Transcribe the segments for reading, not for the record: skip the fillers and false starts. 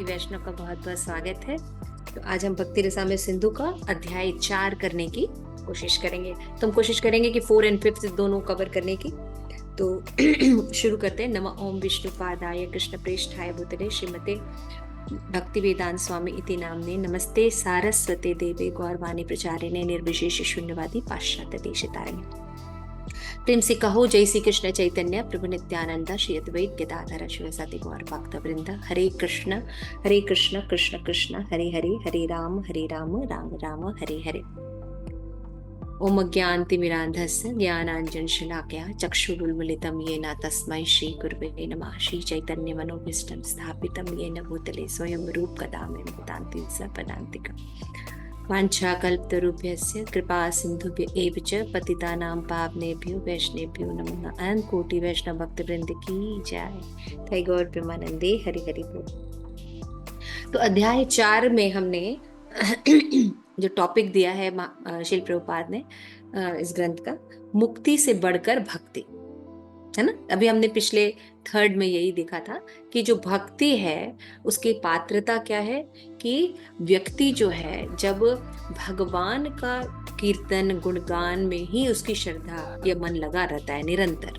वैष्णव का बहुत बहुत स्वागत है। तो आज हम भक्ति रसामृत सिंधु का अध्याय 4 करने की कोशिश करेंगे। तो हम कोशिश करेंगे कि 4 और 5 दोनों कवर करने की। तो शुरू करते हैं। नमः ओम विष्णुपादाय कृष्ण प्रेष्ठाय भूतले श्रीमते भक्ति वेदांत स्वामी इति नामने नमस्ते सारस्वते देवे गौरवाणी प्रचारिणे निर्विशेष शून्यवादी पाश्चात्य देशतारिणे। प्रेम से कहो जय श्री कृष्ण चैतन्य प्रभु नित्यानंद श्री अद्वैत गदाधर शिवसति गौर भक्त वृंद। हरे कृष्ण कृष्ण कृष्ण हरे हरे, हरे राम राम राम हरे हरे। ओम अज्ञानतिमिरान्धस्य ज्ञानाञ्जन शलाकया चक्षुरुन्मीलितं येन तस्मै श्री गुरुवे नमः। श्री चैतन्य मनोभीष्टं स्थापितं येन भूतले स्वयं रूप कदा भूतान्ति सपदान्तिकम्। वाञ्छाकल्पतरुभ्यस्य कृपा सिन्धुभ्य एव च पतितानां पावनेभ्यो वैष्णवेभ्यो नमः। अनंत कोटि वैष्णव भक्त वृंद की जय। जय गौर प्रेमानंदे हरि हरि बोल। तो अध्याय 4 में हमने जो टॉपिक दिया है शिल प्रभुपाद ने इस ग्रंथ का, मुक्ति से बढ़कर भक्ति, है ना। अभी हमने पिछले 3rd में यही देखा था कि जो भक्ति है उसकी पात्रता क्या है कि व्यक्ति जो है जब भगवान का कीर्तन गुणगान में ही उसकी श्रद्धा या मन लगा रहता है निरंतर,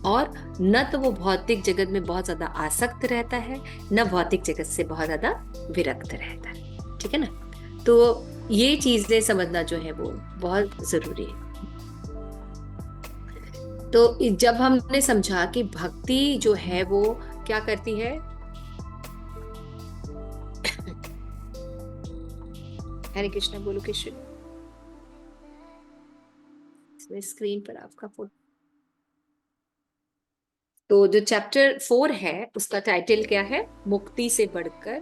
और न तो वो भौतिक जगत में बहुत ज्यादा आसक्त रहता है, न भौतिक जगत से बहुत ज्यादा विरक्त रहता है। ठीक है ना। तो ये चीजें समझना जो है वो बहुत जरूरी है। तो जब हमने समझा कि भक्ति जो है वो क्या करती है, हरे कृष्ण बोलो कृष्ण। इसमें स्क्रीन पर आपका फोटो। तो जो चैप्टर 4 है उसका टाइटल क्या है, मुक्ति से बढ़कर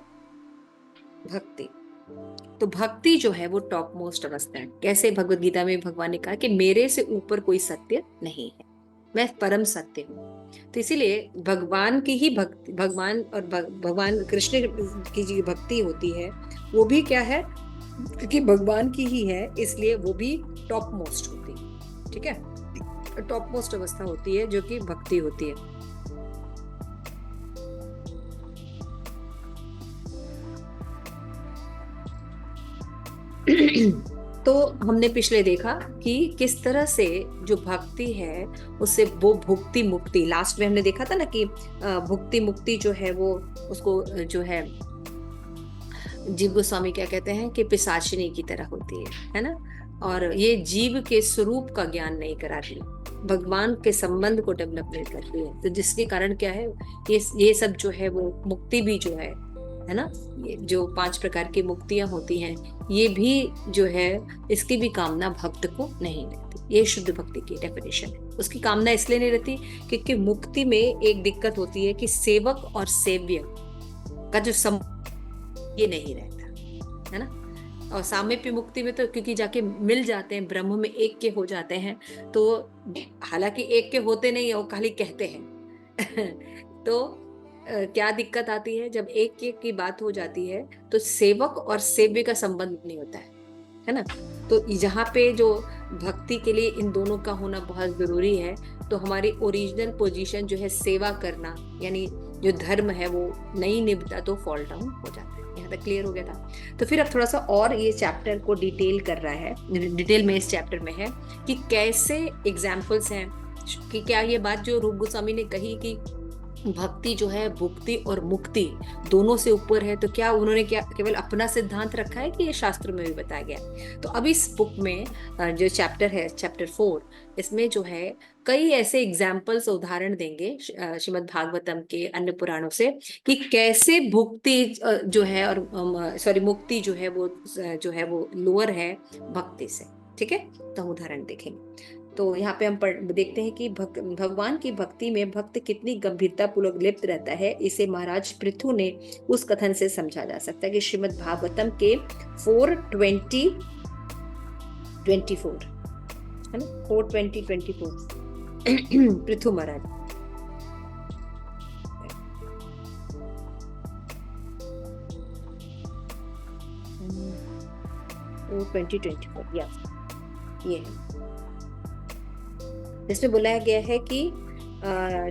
भक्ति। तो भक्ति जो है वो टॉप मोस्ट अवस्था है। कैसे भगवत गीता में भगवान ने कहा कि मेरे से ऊपर कोई सत्य नहीं है, मैं परम सत्य हूँ। तो इसीलिए भगवान की ही भक्ति, भगवान और भगवान कृष्ण की जो भक्ति होती है वो भी क्या है, क्योंकि भगवान की ही है इसलिए वो भी टॉप मोस्ट होती है। ठीक है, टॉप मोस्ट अवस्था होती है जो कि भक्ति होती है। तो हमने पिछले देखा कि किस तरह से जो भक्ति है उससे वो भुक्ति मुक्ति, लास्ट में हमने देखा था ना कि भुक्ति मुक्ति जो है वो उसको जो है जीव गोस्वामी क्या कहते हैं कि पिशाचिनी की तरह होती है ना। और ये जीव के स्वरूप का ज्ञान नहीं कराती, भगवान के संबंध को डेवलप नहीं करती है। तो जिसके कारण क्या है, ये सब जो है वो मुक्ति भी जो है ना, ये जो 5 प्रकार की मुक्तियां होती हैं ये भी जो है इसकी भी कामना भक्त को नहीं रहती। ये शुद्ध भक्ति की डेफिनेशन है। उसकी कामना इसलिए नहीं रहती क्योंकि मुक्ति में एक दिक्कत होती है कि सेवक और सेव्य का जो ये नहीं रहता है ना। और सामीप्य मुक्ति में तो क्योंकि जाके मिल जाते हैं, ब्रह्म में एक के हो जाते हैं, तो हालांकि एक के होते नहीं है, वो खाली कहते हैं। तो क्या दिक्कत आती है, जब एक एक की बात हो जाती है तो सेवक और सेव्य का संबंध नहीं होता है ना। तो जहाँ पे जो भक्ति के लिए इन दोनों का होना बहुत जरूरी है, तो हमारी ओरिजिनल पोजीशन जो है सेवा करना, यानी जो धर्म है वो नहीं निभता तो फॉल डाउन हो जाता है। यहाँ तक क्लियर हो गया था। तो फिर अब थोड़ा सा और ये चैप्टर को डिटेल कर रहा है, डिटेल में इस चैप्टर में है कि कैसे एग्जाम्पल्स हैं कि क्या ये बात जो रूप गोस्वामी ने कही कि भक्ति जो है भुक्ति और मुक्ति दोनों से ऊपर है, तो क्या उन्होंने क्या केवल अपना सिद्धांत रखा है कि ये शास्त्र में भी बताया गया। तो अब इस बुक में जो चैप्टर है चैप्टर 4, इसमें जो है कई ऐसे एग्जाम्पल्स उदाहरण देंगे श्रीमद् भागवतम के अन्य पुराणों से कि कैसे भुक्ति जो है और सॉरी मुक्ति जो है वो लोअर है भक्ति से। ठीक है, तो हम उदाहरण देखेंगे। तो यहाँ पे हम देखते हैं कि भगवान की भक्ति में भक्त कितनी गंभीरता पूर्वक लिप्त रहता है। इसे महाराज पृथु ने उस कथन से समझा जा सकता है कि श्रीमद् भागवतम के 4:20-24 है ना, 4:20-24 पृथु महाराज। 2024 या ये है, जिसमें बुलाया गया है कि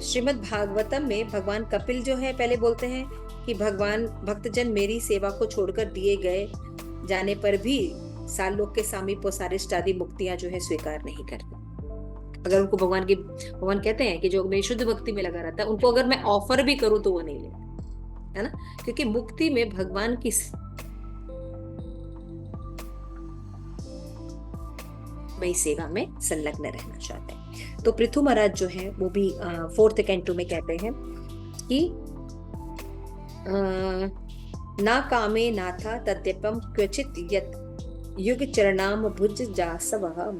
श्रीमद् भागवतम में भगवान कपिल जो है पहले बोलते हैं कि भगवान भक्तजन मेरी सेवा को छोड़कर दिए गए जाने पर भी सालोक के सामीप और सारिष्ट आदि मुक्तियां जो है स्वीकार नहीं करते। अगर उनको भगवान कहते हैं कि जो मेरी शुद्ध भक्ति में लगा रहता है, उनको अगर मैं ऑफर भी करूं तो वो नहीं लेते, है ना, क्योंकि मुक्ति में भगवान की सेवा में संलग्न रहना चाहते हैं। तो पृथु महाराज जो है वो भी 4th कैंटो में कहते हैं कि ना कामे नाथा तद्यपम क्वचित यत् युग चरणाम भुज जासवः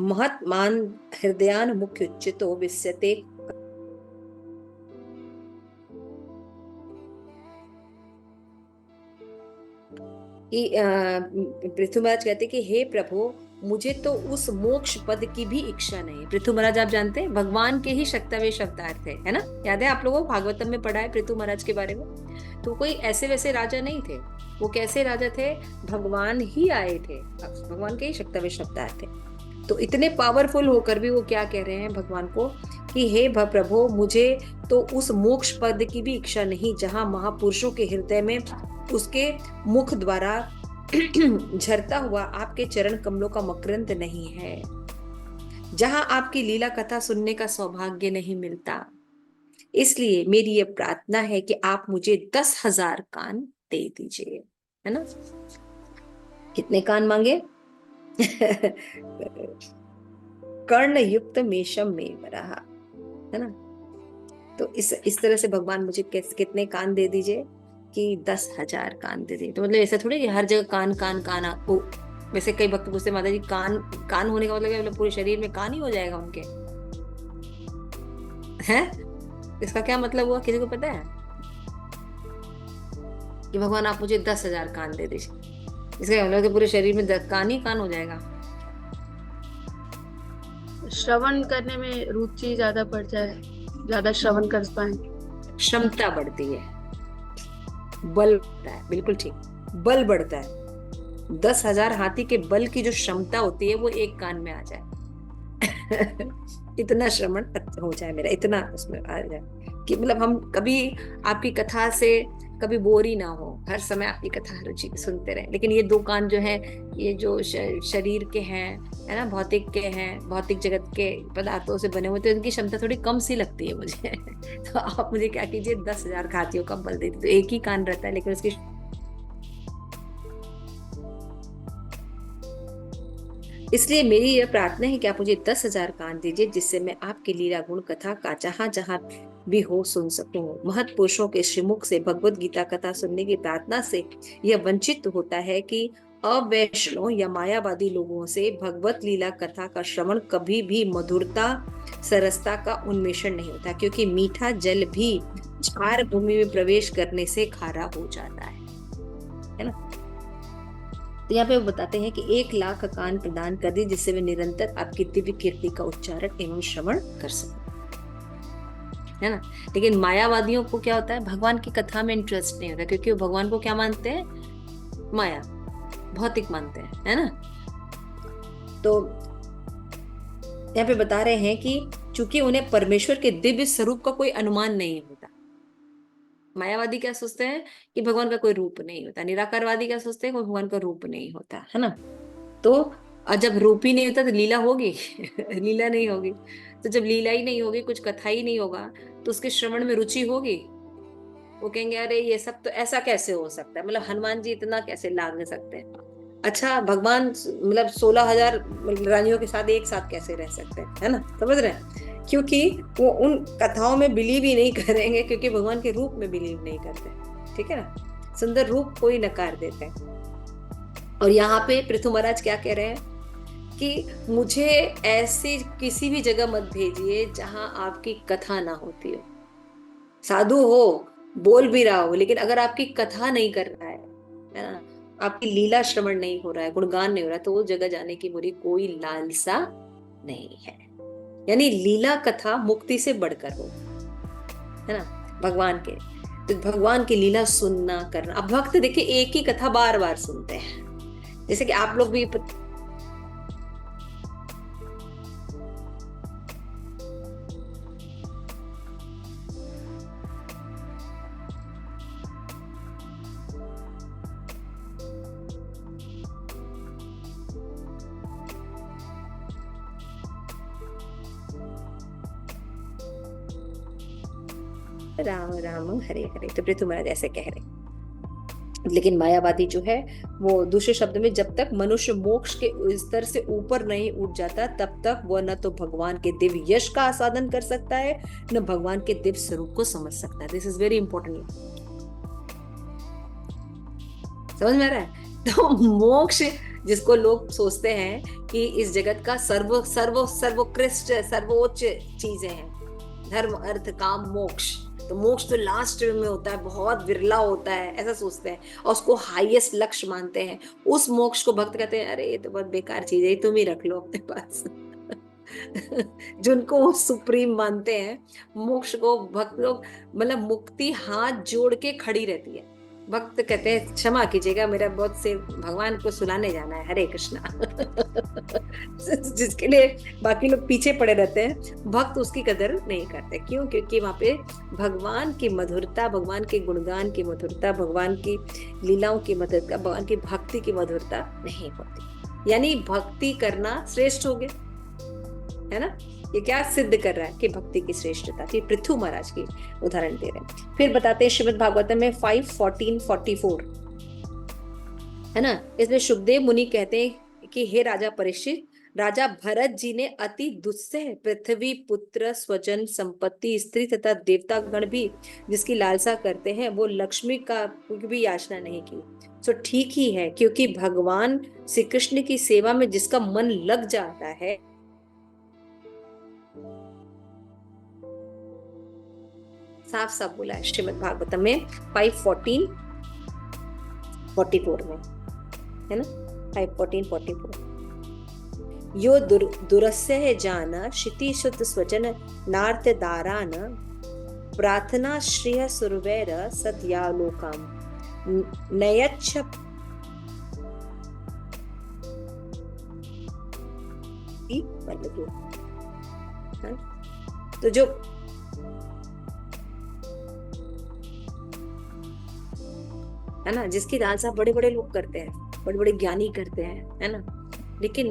महत्मान हृदयान मुख्य उच्चितो विस्यते। पृथु महाराज कहते कि हे प्रभु, मुझे तो उस मोक्ष पद की भी इच्छा नहीं। पृथु महाराज आप जानते हैं भगवान के ही शक्तावेश अवतार थे, है ना, याद है आप लोगों को, भागवतम में पढ़ा है पृथु महाराज के बारे में। तो कोई ऐसे वैसे राजा नहीं थे, वो कैसे राजा थे, भगवान ही आए थे, भगवान के ही शक्तावेश अवतार थे। तो इतने पावरफुल होकर भी वो क्या कह रहे हैं भगवान को कि हे प्रभु, मुझे तो उस मोक्ष पद की भी इच्छा नहीं जहां महापुरुषों के हृदय में उसके मुख द्वारा झरता हुआ आपके चरण कमलों का मकरंद नहीं है, जहां आपकी लीला कथा सुनने का सौभाग्य नहीं मिलता। इसलिए मेरी ये प्रार्थना है कि आप मुझे 10,000 कान दे दीजिए, है ना। कितने कान मांगे? कर्ण युक्त मेषम में रहा, है ना। तो इस तरह से भगवान मुझे कितने कान दे दीजिए कि 10,000 कान दे दीजिए। तो मतलब ऐसा थोड़ी कि हर जगह कान कान कान आपको, वैसे कई भक्त पूछते माता जी कान होने का मतलब पूरे शरीर में कान ही हो जाएगा उनके, हैं? इसका क्या मतलब हुआ, किसी को पता है? कि भगवान आप मुझे 10,000 कान दे दीजिए, इसका मतलब कि पूरे शरीर में कान ही कान हो जाएगा। श्रवण करने में रुचि ज्यादा बढ़ जाए, ज्यादा श्रवण कर पाए, क्षमता बढ़ती है, बल बढ़ता है, बिल्कुल ठीक, बल बढ़ता है। 10,000 हाथी के बल की जो क्षमता होती है वो एक कान में आ जाए। इतना श्रवण हो जाए मेरा, इतना उसमें आ जाए कि मतलब हम कभी आपकी कथा से कभी बोर ही ना हो, हर समय आपकी कथा रुचि सुनते रहे। लेकिन ये 2 कान जो है, ये जो शरीर के हैं, है ना, भौतिक के हैं, भौतिक जगत के पदार्थों से बने हुए, तो इनकी क्षमता थोड़ी कम सी लगती है मुझे। तो आप मुझे क्या कीजिए, 10,000 हाथियों का बल दे दीजिए। तो एक ही कान रहता है लेकिन उसकी, इसलिए मेरी यह प्रार्थना है कि आप मुझे 10,000 कान दीजिए, जिससे मैं आपकी लीला गुण कथा का जहां जहां भी हो सुन सकूं। महत पुरुषों के श्रीमुख से भगवत गीता कथा सुनने की प्रार्थना से यह वंचित होता है कि अवैष्णव या मायावादी लोगों से भगवत लीला कथा का श्रवण कभी भी मधुरता सरसता का उन्मेषण नहीं होता, क्योंकि मीठा जल भी क्षार भूमि में प्रवेश करने से खारा हो जाता है ना। तो यहाँ पे वो बताते हैं कि 1,00,000 कान प्रदान कर दी, जिससे वे निरंतर आपकी दिव्य कीर्ति का उच्चारण एवं श्रवण कर सके, है ना। लेकिन मायावादियों को क्या होता है, भगवान की कथा में इंटरेस्ट नहीं होता, क्योंकि वो भगवान को क्या मानते हैं, माया, भौतिक मानते हैं, है ना। तो यहाँ पे बता रहे हैं कि चूंकि उन्हें परमेश्वर के दिव्य स्वरूप का कोई अनुमान नहीं होता। मायावादी क्या सोचते हैं कि भगवान का कोई रूप नहीं होता, निराकारवादी क्या सोचते हैं कोई भगवान का रूप नहीं होता, है ना। तो जब रूप ही नहीं होता तो लीला होगी? लीला नहीं होगी। तो जब लीला ही नहीं होगी, कुछ कथा ही नहीं होगा, तो उसके श्रवण में रुचि होगी? वो कहेंगे अरे ये सब तो ऐसा कैसे हो सकता है, मतलब हनुमान जी इतना कैसे लाग सकते हैं, अच्छा भगवान मतलब 16,000 रानियों के साथ एक साथ कैसे रह सकते हैं, है ना, समझ रहे हैं। क्योंकि वो उन कथाओं में बिलीव ही नहीं करेंगे, क्योंकि भगवान के रूप में बिलीव नहीं करते, ठीक है ना। सुंदर रूप कोई नकार देते हैं। और यहाँ पे पृथु महाराज क्या कह रहे हैं कि मुझे ऐसी किसी भी जगह मत भेजिए जहां आपकी कथा ना होती हो। साधु हो, बोल भी रहा हो, लेकिन अगर आपकी कथा नहीं कर रहा है ना, आपकी लीला श्रवण नहीं हो रहा है, गुणगान नहीं हो रहा है, तो वो जगह जाने की मुझे कोई लालसा नहीं है। यानी लीला कथा मुक्ति से बढ़कर हो, है ना, भगवान के। तो भगवान की लीला सुनना करना। अब भक्त देखिए एक ही कथा बार बार सुनते हैं, जैसे कि आप लोग भी राम राम हरे हरे, तो पृथु महाराज ऐसे कह रहे। लेकिन मायावादी जो है वो दूसरे शब्द में, जब तक मनुष्य मोक्ष के स्तर से ऊपर नहीं उठ जाता तब तक वह न तो भगवान के दिव्य यश का आस्वादन कर सकता है, न भगवान के दिव्य स्वरूप को समझ सकता है। दिस इज वेरी इंपॉर्टेंट, समझ में आ रहा है? तो मोक्ष जिसको लोग सोचते हैं कि इस जगत का सर्वोत्कृष्ट सर्वोच्च चीजें हैं, धर्म अर्थ काम मोक्ष, तो मोक्ष तो लास्ट में होता है, बहुत विरला होता है, ऐसा सोचते हैं और उसको हाईएस्ट लक्ष्य मानते हैं। उस मोक्ष को भक्त कहते हैं अरे ये तो बहुत बेकार चीज है, तुम ही रख लो अपने पास। जिनको वो सुप्रीम मानते हैं, मोक्ष को भक्त लोग, मतलब मुक्ति हाथ जोड़ के खड़ी रहती है। भक्त कहते हैं क्षमा कीजिएगा, मेरा बहुत से भगवान को सुलाने जाना है, हरे कृष्णा। जिसके लिए बाकी लोग पीछे पड़े रहते हैं, भक्त उसकी कदर नहीं करते। क्यों? क्योंकि वहां पे भगवान की मधुरता, भगवान के गुणगान की मधुरता, भगवान की लीलाओं की मधुरता, भगवान की भक्ति की मधुरता नहीं होती। यानी भक्ति करना श्रेष्ठ हो गया, है ना? ये क्या सिद्ध कर रहा है कि भक्ति की श्रेष्ठता थी। पृथु महाराज की उदाहरण दे रहे हैं। फिर बताते हैं श्रीमद् भागवतम में 5:14-44, है ना? इसमें सुखदेव मुनि कहते हैं कि हे राजा परीक्षित, राजा भरत जी ने अति दुस्सह पृथ्वी, पुत्र, स्वजन, संपत्ति, स्त्री तथा देवता गण भी जिसकी लालसा करते हैं, वो लक्ष्मी का भी याचना नहीं की। तो ठीक ही है, क्योंकि भगवान श्री कृष्ण की सेवा में जिसका मन लग जाता है, साफ साफ बोला है श्रीमद् भागवतम में 5:14-44 में, है ना? 5:14-44, यो दुरस्य है जाना क्षिति शुद्ध स्वजन नार्थ दारान प्रार्थना श्रेय सुरवैर सद्यालोकम नयच्छ तो जो है ना, जिसकी लालसा बड़े बड़े लोग करते हैं, बड़े बड़े ज्ञानी करते हैं, है ना, लेकिन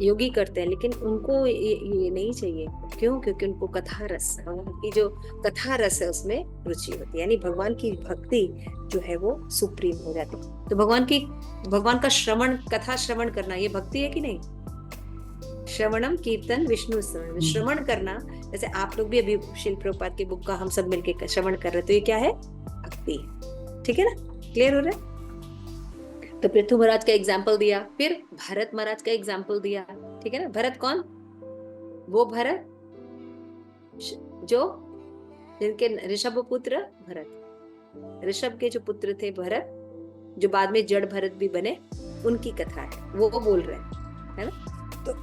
योगी करते हैं, लेकिन उनको ये नहीं चाहिए। क्यों? क्योंकि उनको कथा रस, की जो कथा रस है उसमें रुचि होती है, यानी भगवान की भक्ति जो है वो सुप्रीम हो जाती है। तो भगवान का श्रवण, कथा श्रवण करना, ये भक्ति है कि नहीं? श्रवणम कीर्तन विष्णु स्मरण, श्रवण करना। जैसे आप लोग भी अभी शिल प्रभुपाद की बुक का हम सब मिलके श्रवण कर रहे, तो ये क्या है? भक्ति। ठीक है ना? क्लियर हो रहा है? तो पृथु महाराज का एग्जाम्पल दिया, फिर भरत महाराज का एग्जाम्पल दिया। ठीक है ना? भरत कौन? वो भरत जो जिनके ऋषभ पुत्र भरत, ऋषभ के जो पुत्र थे भरत, जो बाद में जड़ भरत भी बने, उनकी कथा है, वो बोल रहे हैं, है ना? तो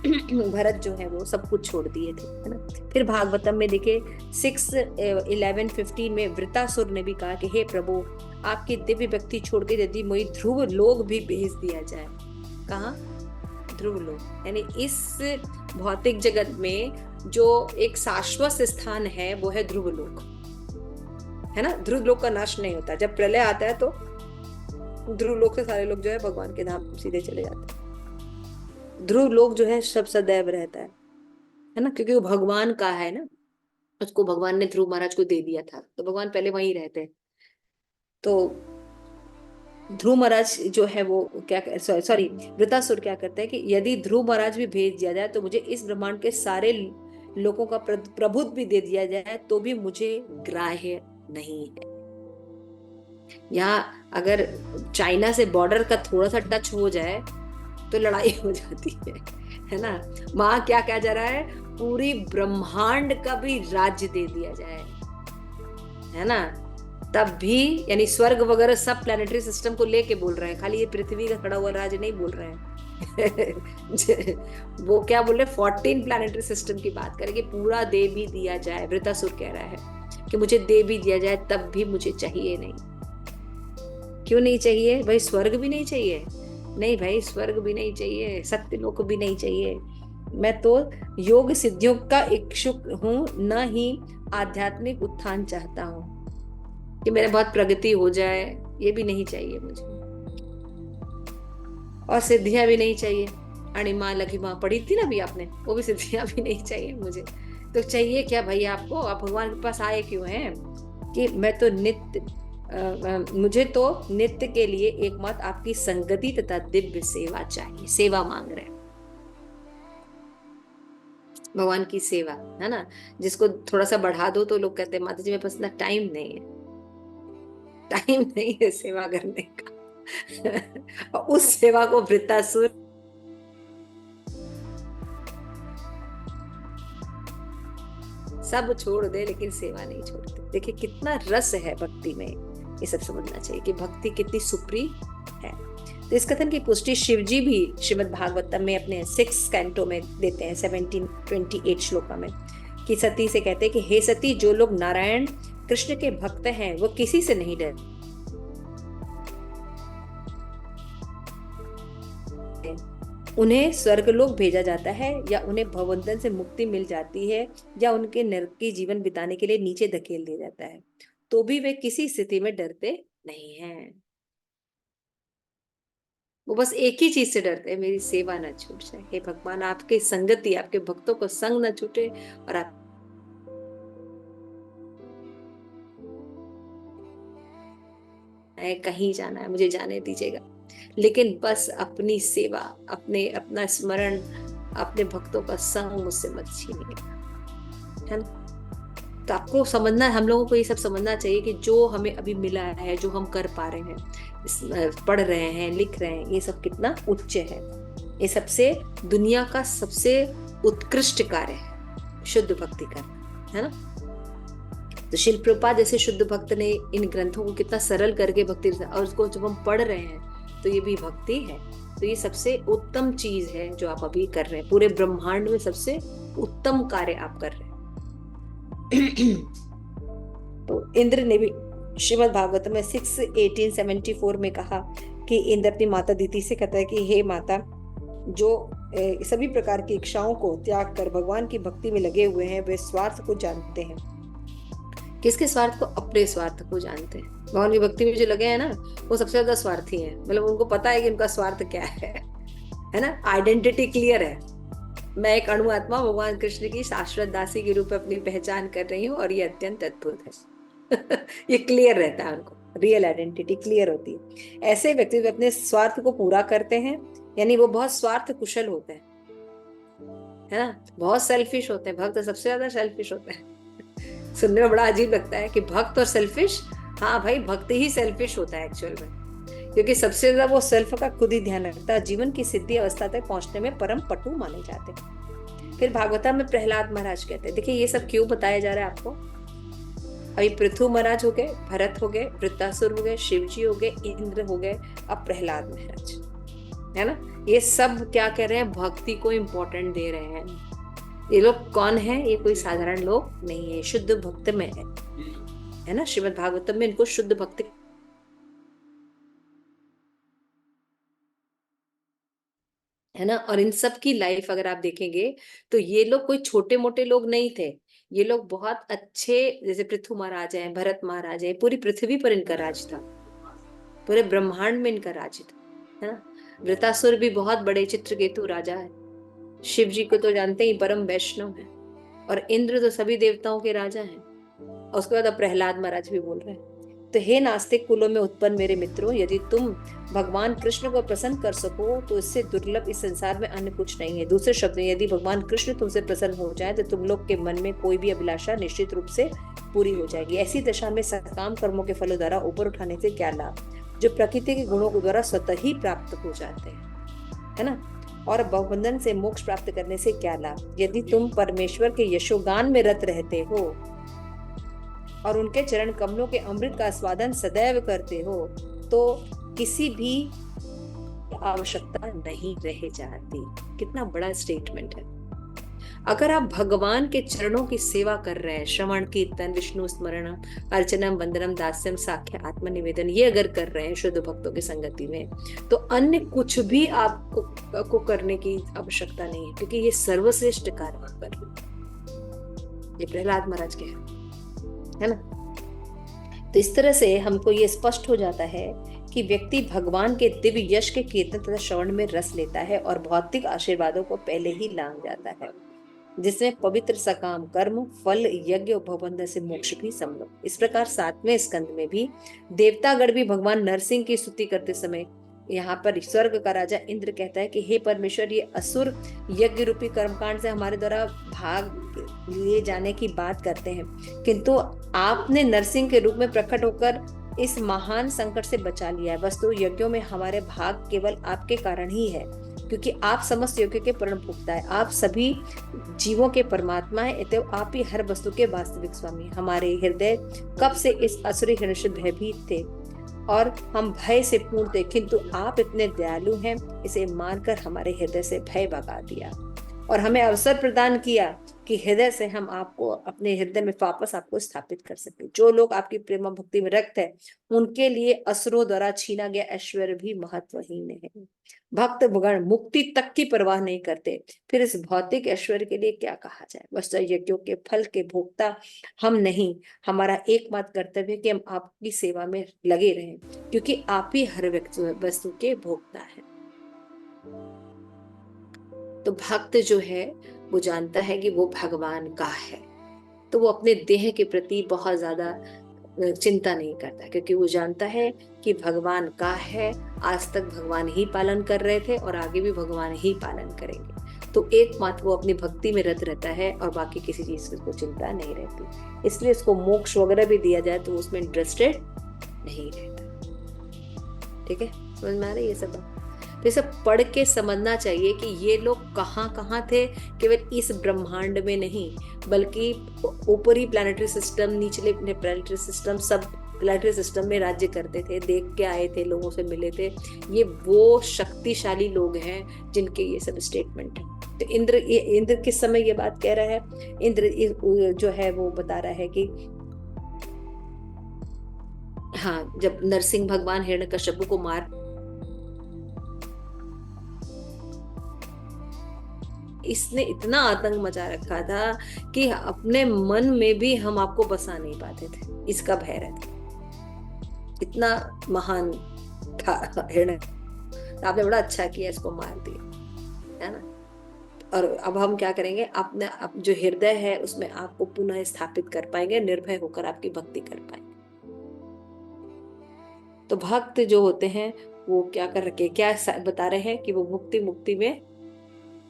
भरत जो है वो सब कुछ छोड़ दिए थे, है ना? फिर भागवतम में देखिए 6:11-15 में वृतासुर ने भी कहा कि हे प्रभु, आपकी दिव्य भक्ति छोड़ के यदि मुझे ध्रुव लोक भी भेज दिया जाए। कहाँ? ध्रुव लोक, यानी इस भौतिक जगत में जो एक शाश्वत स्थान है वो है ध्रुव लोक, है ना? ध्रुव लोक का नाश नहीं होता। जब प्रलय आता है तो ध्रुव लोक से सारे लोग जो है भगवान के धाम सीधे चले जाते हैं। ध्रुव लोक जो है सब सदैव रहता है ना? क्योंकि वो भगवान का है ना, उसको भगवान ने ध्रुव महाराज को दे दिया था, तो भगवान पहले वहीं रहते हैं। तो ध्रुव महाराज जो है वो क्या, सॉरी वृतासुर क्या करते हैं कि यदि ध्रुव महाराज भी भेज दिया जाए तो मुझे इस ब्रह्मांड के सारे लोगों का प्रभुत्व भी दे दिया जाए तो भी मुझे ग्राह्य नहीं है। यहाँ अगर चाइना से बॉर्डर का थोड़ा सा टच हो जाए तो लड़ाई हो जाती है ना? वहां क्या कहा जा रहा है? पूरी ब्रह्मांड का भी राज्य दे दिया जाए, है ना? तब भी, यानी स्वर्ग वगैरह सब प्लैनेटरी सिस्टम को लेके बोल रहे हैं, खाली ये पृथ्वी का खड़ा हुआ राज्य नहीं बोल रहे हैं। वो क्या बोल रहे हैं? 14 प्लैनेटरी सिस्टम की बात करें कि पूरा दे भी दिया जाए। वृतासुर कह रहा है कि मुझे दे भी दिया जाए तब भी मुझे चाहिए नहीं। क्यों नहीं चाहिए भाई? स्वर्ग भी नहीं चाहिए, नहीं भाई, स्वर्ग भी नहीं चाहिए, सत्यलोक भी नहीं चाहिए। मैं तो योग सिद्धियों का इच्छुक हूँ, न ही आध्यात्मिक उत्थान चाहता हूँ कि मेरे बहुत प्रगति हो जाए, ये भी नहीं चाहिए मुझे। और सिद्धियां भी नहीं चाहिए। अणिमा लघिमा पढ़ी थी ना अभी आपने, वो भी सिद्धियां भी नहीं चाहिए मुझे। तो चाहिए क्या भाई आपको? आप भगवान के पास आए क्यों हैं? कि मैं तो नित्य मुझे तो नित्य के लिए एकमात्र आपकी संगति तथा दिव्य सेवा चाहिए। सेवा मांग रहे हैं, भगवान की सेवा, है ना। जिसको थोड़ा सा बढ़ा दो तो लोग कहते हैं माता जी मेरे पास इतना टाइम नहीं है, टाइम नहीं है सेवा करने का। और उस सेवा को वृत्तासुर सब छोड़ दे, लेकिन सेवा नहीं छोड़ते। देखिए कितना रस है भक्ति में, ये सब समझना चाहिए कि भक्ति कितनी सुप्री है। तो इस कथन की पुष्टि शिव जी भी श्रीमद् भागवतम में अपने 6 कैंटो में देते हैं, 1728 श्लोका में, कि सती से कहते हैं कि हे सती, जो लोग नारायण कृष्ण के भक्त हैं वो किसी से नहीं डरते, उन्हें स्वर्गलोक भेजा जाता है या उन्हें भवबंधन से मुक्ति मिल जाती है या उनके नरकी जीवन बिताने के लिए नीचे धकेल दिया जाता है, तो भी वे किसी स्थिति में डरते नहीं हैं। वो बस एक ही चीज से डरते हैं, मेरी सेवा ना छूट जाए। हे भगवान, आपके संगति, आपके भक्तों को संग न छूटे, और आप कहीं जाना है मुझे जाने दीजिएगा, लेकिन बस अपनी सेवा, अपना स्मरण, अपने भक्तों का संग मुझसे मत छीनिएगा, है ना। तो आपको समझना, हम लोगों को ये सब समझना चाहिए कि जो हमें अभी मिला है, जो हम कर पा रहे हैं, पढ़ रहे हैं, लिख रहे हैं, ये सब कितना उच्च है। ये सबसे दुनिया का सबसे उत्कृष्ट कार्य है शुद्ध भक्ति करना, है ना। तो शिल प्रभुपाद जैसे शुद्ध भक्त ने इन ग्रंथों को कितना सरल करके भक्ति, और उसको जब हम पढ़ रहे हैं तो ये भी भक्ति है। तो ये सबसे उत्तम चीज है जो आप अभी कर रहे हैं, पूरे ब्रह्मांड में सबसे उत्तम कार्य आप कर रहे हैं। तो इंद्र ने भी श्रीमद् भागवत में 6:1874 में कहा कि इंद्र अपनी माता दीति से कहता है कि हे माता, जो सभी प्रकार की इच्छाओं को त्याग कर भगवान की भक्ति में लगे हुए हैं, वे स्वार्थ को जानते हैं। किसके स्वार्थ को? अपने स्वार्थ को जानते हैं। भगवान की भक्ति में जो लगे हैं ना, वो सबसे ज्यादा स्वार्थी हैं। मतलब उनको पता है कि उनका स्वार्थ क्या है ना। आइडेंटिटी क्लियर है, मैं एक अणु आत्मा भगवान कृष्ण की शाश्वत दासी के रूप में अपनी पहचान कर रही हूँ, और ये अत्यंत अद्भुत है। ये क्लियर रहता है उनको, रियल आइडेंटिटी क्लियर होती है। ऐसे व्यक्ति अपने स्वार्थ को पूरा करते हैं, यानी वो बहुत स्वार्थ कुशल होते हैं, है ना। बहुत सेल्फिश होते हैं, भक्त सबसे ज्यादा सेल्फिश होते हैं। सुनने में बड़ा अजीब लगता है कि भक्त और सेल्फिश, हाँ भाई, भक्त ही सेल्फिश होता है एक्चुअल में, क्योंकि सबसे ज्यादा वो सेल्फ का खुद ही ध्यान रखता है। जीवन की सिद्धि अवस्था तक पहुंचने में परम पटु माने जाते हैं। फिर भागवता में प्रहलाद महाराज कहते हैं, देखिए ये सब क्यों बताया जा रहा है आपको। अभी पृथु महाराज हो गए, भरत हो गए, वृत्तासुर हो गए, शिवजी हो गए, इंद्र हो गए, अब प्रहलाद महाराज, है ना। ये सब क्या कह रहे हैं? भक्ति को इम्पोर्टेंट दे रहे हैं। ये लोग कौन है? ये कोई साधारण लोग नहीं है, शुद्ध भक्त में है ना। श्रीमद् भागवतम में इनको शुद्ध भक्त, है ना। और इन सब की लाइफ अगर आप देखेंगे तो ये लोग कोई छोटे मोटे लोग नहीं थे। ये लोग बहुत अच्छे, जैसे पृथु महाराज हैं, भरत महाराज हैं, पूरी पृथ्वी पर इनका राज था, पूरे ब्रह्मांड में इनका राज था, है ना। वृतासुर भी बहुत बड़े चित्रकेतु राजा है। शिव जी को तो जानते ही, परम वैष्णव है। और इंद्र तो सभी देवताओं के राजा हैं। और उसके बाद प्रहलाद महाराज भी बोल रहे हैं। तो हे नास्तिक कुलों में उत्पन्न मेरे मित्रों, यदि तुम भगवान कृष्ण को प्रसन्न कर सको तो इससे दुर्लभ इस संसार में अन्य कुछ नहीं है। दूसरे शब्द में, यदि भगवान कृष्ण तुमसे प्रसन्न हो जाए तो तुम लोग के मन में कोई भी अभिलाषा निश्चित रूप से पूरी हो जाएगी। ऐसी दशा में सकाम कर्मों के फलों द्वारा ऊपर उठाने से क्या लाभ, जो प्रकृति के गुणों के द्वारा स्वतः ही प्राप्त हो जाते हैं, है ना। और भवबंधन से मोक्ष प्राप्त करने से क्या लाभ। यदि तुम परमेश्वर के यशोगान में रत रहते हो और उनके चरण कमलों के अमृत का स्वादन सदैव करते हो तो किसी भी आवश्यकता नहीं रह जाती। कितना बड़ा स्टेटमेंट है। अगर आप भगवान के चरणों की सेवा कर रहे हैं, श्रवण कीर्तन विष्णु स्मरण अर्चनम वंदनम दास्यम साख्य आत्मनिवेदन, ये अगर कर रहे हैं शुद्ध भक्तों की संगति में, तो अन्य कुछ भी आपको को करने की आवश्यकता नहीं है, क्योंकि ये सर्वश्रेष्ठ कार्य आप कर रहे हैं। ये प्रहलाद महाराज के है ना। तो इस तरह से हमको ये स्पष्ट हो जाता है कि व्यक्ति भगवान के दिव्य यश के कीर्तन तथा श्रवण में रस लेता है और भौतिक आशीर्वादों को पहले ही लांग जाता है, जिसमें पवित्र सकाम कर्म फल यज्ञ उपबंध से मोक्ष भी संभव। इस प्रकार 7वें स्कंद में भी देवतागण भी भगवान नरसिंह की स्तुति करते समय यहाँ पर स्वर्ग का राजा इंद्र कहता है कि हे परमेश्वर, ये असुर यज्ञ रूपी कर्मकांड से हमारे द्वारा भाग लिए जाने की बात करते हैं, किंतु आपने नरसिंह के रूप में प्रकट होकर इस महान संकट से बचा लिया है। वस्तु यज्ञों में हमारे भाग केवल आपके कारण ही है, क्योंकि आप समस्त यज्ञ के परम भोक्ता है, आप सभी जीवों के परमात्मा है, अतएव आप ही हर वस्तु के वास्तविक स्वामी। हमारे हृदय कब से इस असुरी हृदय से भयभीत थे और हम भय से पूर्ण थे, किंतु आप इतने दयालु हैं, इसे मानकर हमारे हृदय से भय भगा दिया और हमें अवसर प्रदान किया कि हृदय से हम आपको अपने हृदय में वापस आपको स्थापित कर सके। जो लोग आपकी प्रेम भक्ति में रक्त है, उनके लिए असुरों द्वारा छीना गया ऐश्वर्य भी महत्वहीन है। भक्त भगवान मुक्ति तक की परवाह नहीं करते, फिर इस भौतिक ऐश्वर्य के लिए क्या कहा जाए। वस्तु यज्ञों के फल के भोक्ता हम नहीं, हमारा एकमात्र कर्तव्य है कि हम आपकी सेवा में लगे रहें, क्योंकि आप ही हर वस्तु के भोक्ता है। तो भक्त जो है वो जानता है कि वो भगवान का है, तो वो अपने देह के प्रति बहुत ज्यादा चिंता नहीं करता, क्योंकि वो जानता है कि भगवान का है, आज तक भगवान ही पालन कर रहे थे और आगे भी भगवान ही पालन करेंगे। तो एकमात्र वो अपनी भक्ति में रत रहता है और बाकी किसी चीज की उसको चिंता नहीं रहती। इसलिए उसको मोक्ष वगैरह भी दिया जाए तो उसमें इंटरेस्टेड नहीं रहता। ठीक है, समझ में आ रही है ये सब। तो सब पढ़ के समझना चाहिए कि ये लोग कहाँ कहाँ थे, केवल इस ब्रह्मांड में नहीं, बल्कि ऊपरी प्लैनेटरी सिस्टम, निचले प्लैनेटरी सिस्टम, सब प्लैनेटरी सिस्टम में राज्य करते थे, देख के आए थे, लोगों से मिले थे। ये वो शक्तिशाली लोग हैं जिनके ये सब स्टेटमेंट है। तो इंद्र किस समय ये बात कह रहा है? इंद्र जो है वो बता रहा है कि हाँ, जब नरसिंह भगवान हिरण्यकश्यप को मार, इसने इतना आतंक मचा रखा था कि अपने मन में भी हम आपको बसा नहीं पाते थे, इसका भय रहता। इतना महान था हिरण्य। आपने बड़ा अच्छा किया, इसको मार दिया, है ना। और अब हम क्या करेंगे, अपने जो हृदय है उसमें आपको पुनः स्थापित कर पाएंगे, निर्भय होकर आपकी भक्ति कर पाएंगे। तो भक्त जो होते हैं वो क्या कर रखे, क्या बता रहे हैं कि वो मुक्ति में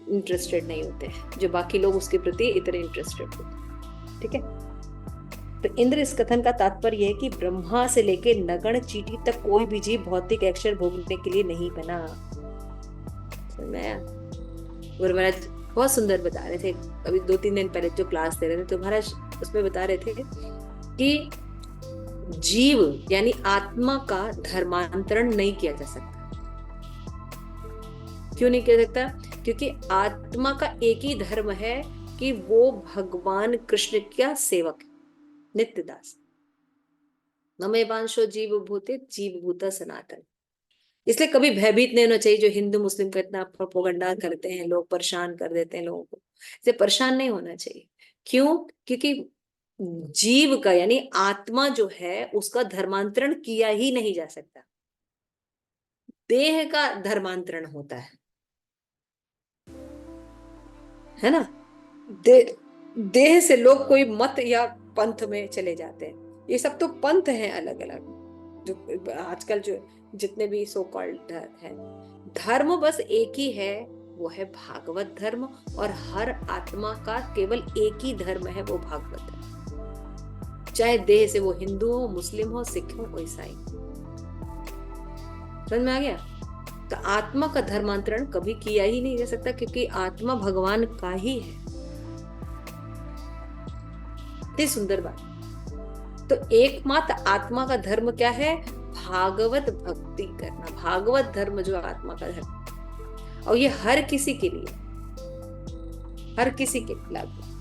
इंटरेस्टेड नहीं होते हैं, जो बाकी लोग उसके प्रति इतने इंटरेस्टेड होते। ठीक है, तो इंद्र इस कथन का तात्पर्य है कि ब्रह्मा से लेके नगण चींटी तक कोई भी जीव भौतिक ऐश्वर्य भोगने के लिए नहीं बना। गुरु महाराज बहुत सुंदर बता रहे थे, अभी 2-3 दिन पहले जो क्लास दे रहे थे तो महाराज उसमें बता रहे थे कि जीव यानी आत्मा का धर्मांतरण नहीं किया जा सकता। क्यों नहीं किया सकता? क्योंकि आत्मा का एक ही धर्म है कि वो भगवान कृष्ण का सेवक है, नित्य दास। ममेवांशो जीव भूते जीव भूता सनातन। इसलिए कभी भयभीत नहीं होना चाहिए। जो हिंदू मुस्लिम का इतना प्रोपेगेंडा करते हैं लोग, परेशान कर देते हैं लोगों को, इससे परेशान नहीं होना चाहिए। क्यों? क्योंकि जीव का यानी आत्मा जो है उसका धर्मांतरण किया ही नहीं जा सकता, देह का धर्मांतरण होता है ना। देह से लोग कोई मत या पंथ में चले जाते हैं, ये सब तो पंथ हैं अलग अलग, जो आजकल जो जितने भी सो कॉल्ड है। धर्म बस एक ही है, वो है भागवत धर्म, और हर आत्मा का केवल एक ही धर्म है, वो भागवत धर्म। चाहे देह से वो हिंदू हो, मुस्लिम हो, सिख हो, ईसाई। समझ में आ गया? तो आत्मा का धर्मांतरण कभी किया ही नहीं जा सकता, क्योंकि आत्मा भगवान का ही है। इतनी सुंदर बात। तो एकमात्र आत्मा का धर्म क्या है? भागवत भक्ति करना। भागवत धर्म जो आत्मा का धर्म, और ये हर किसी के लिए, हर किसी के लागू।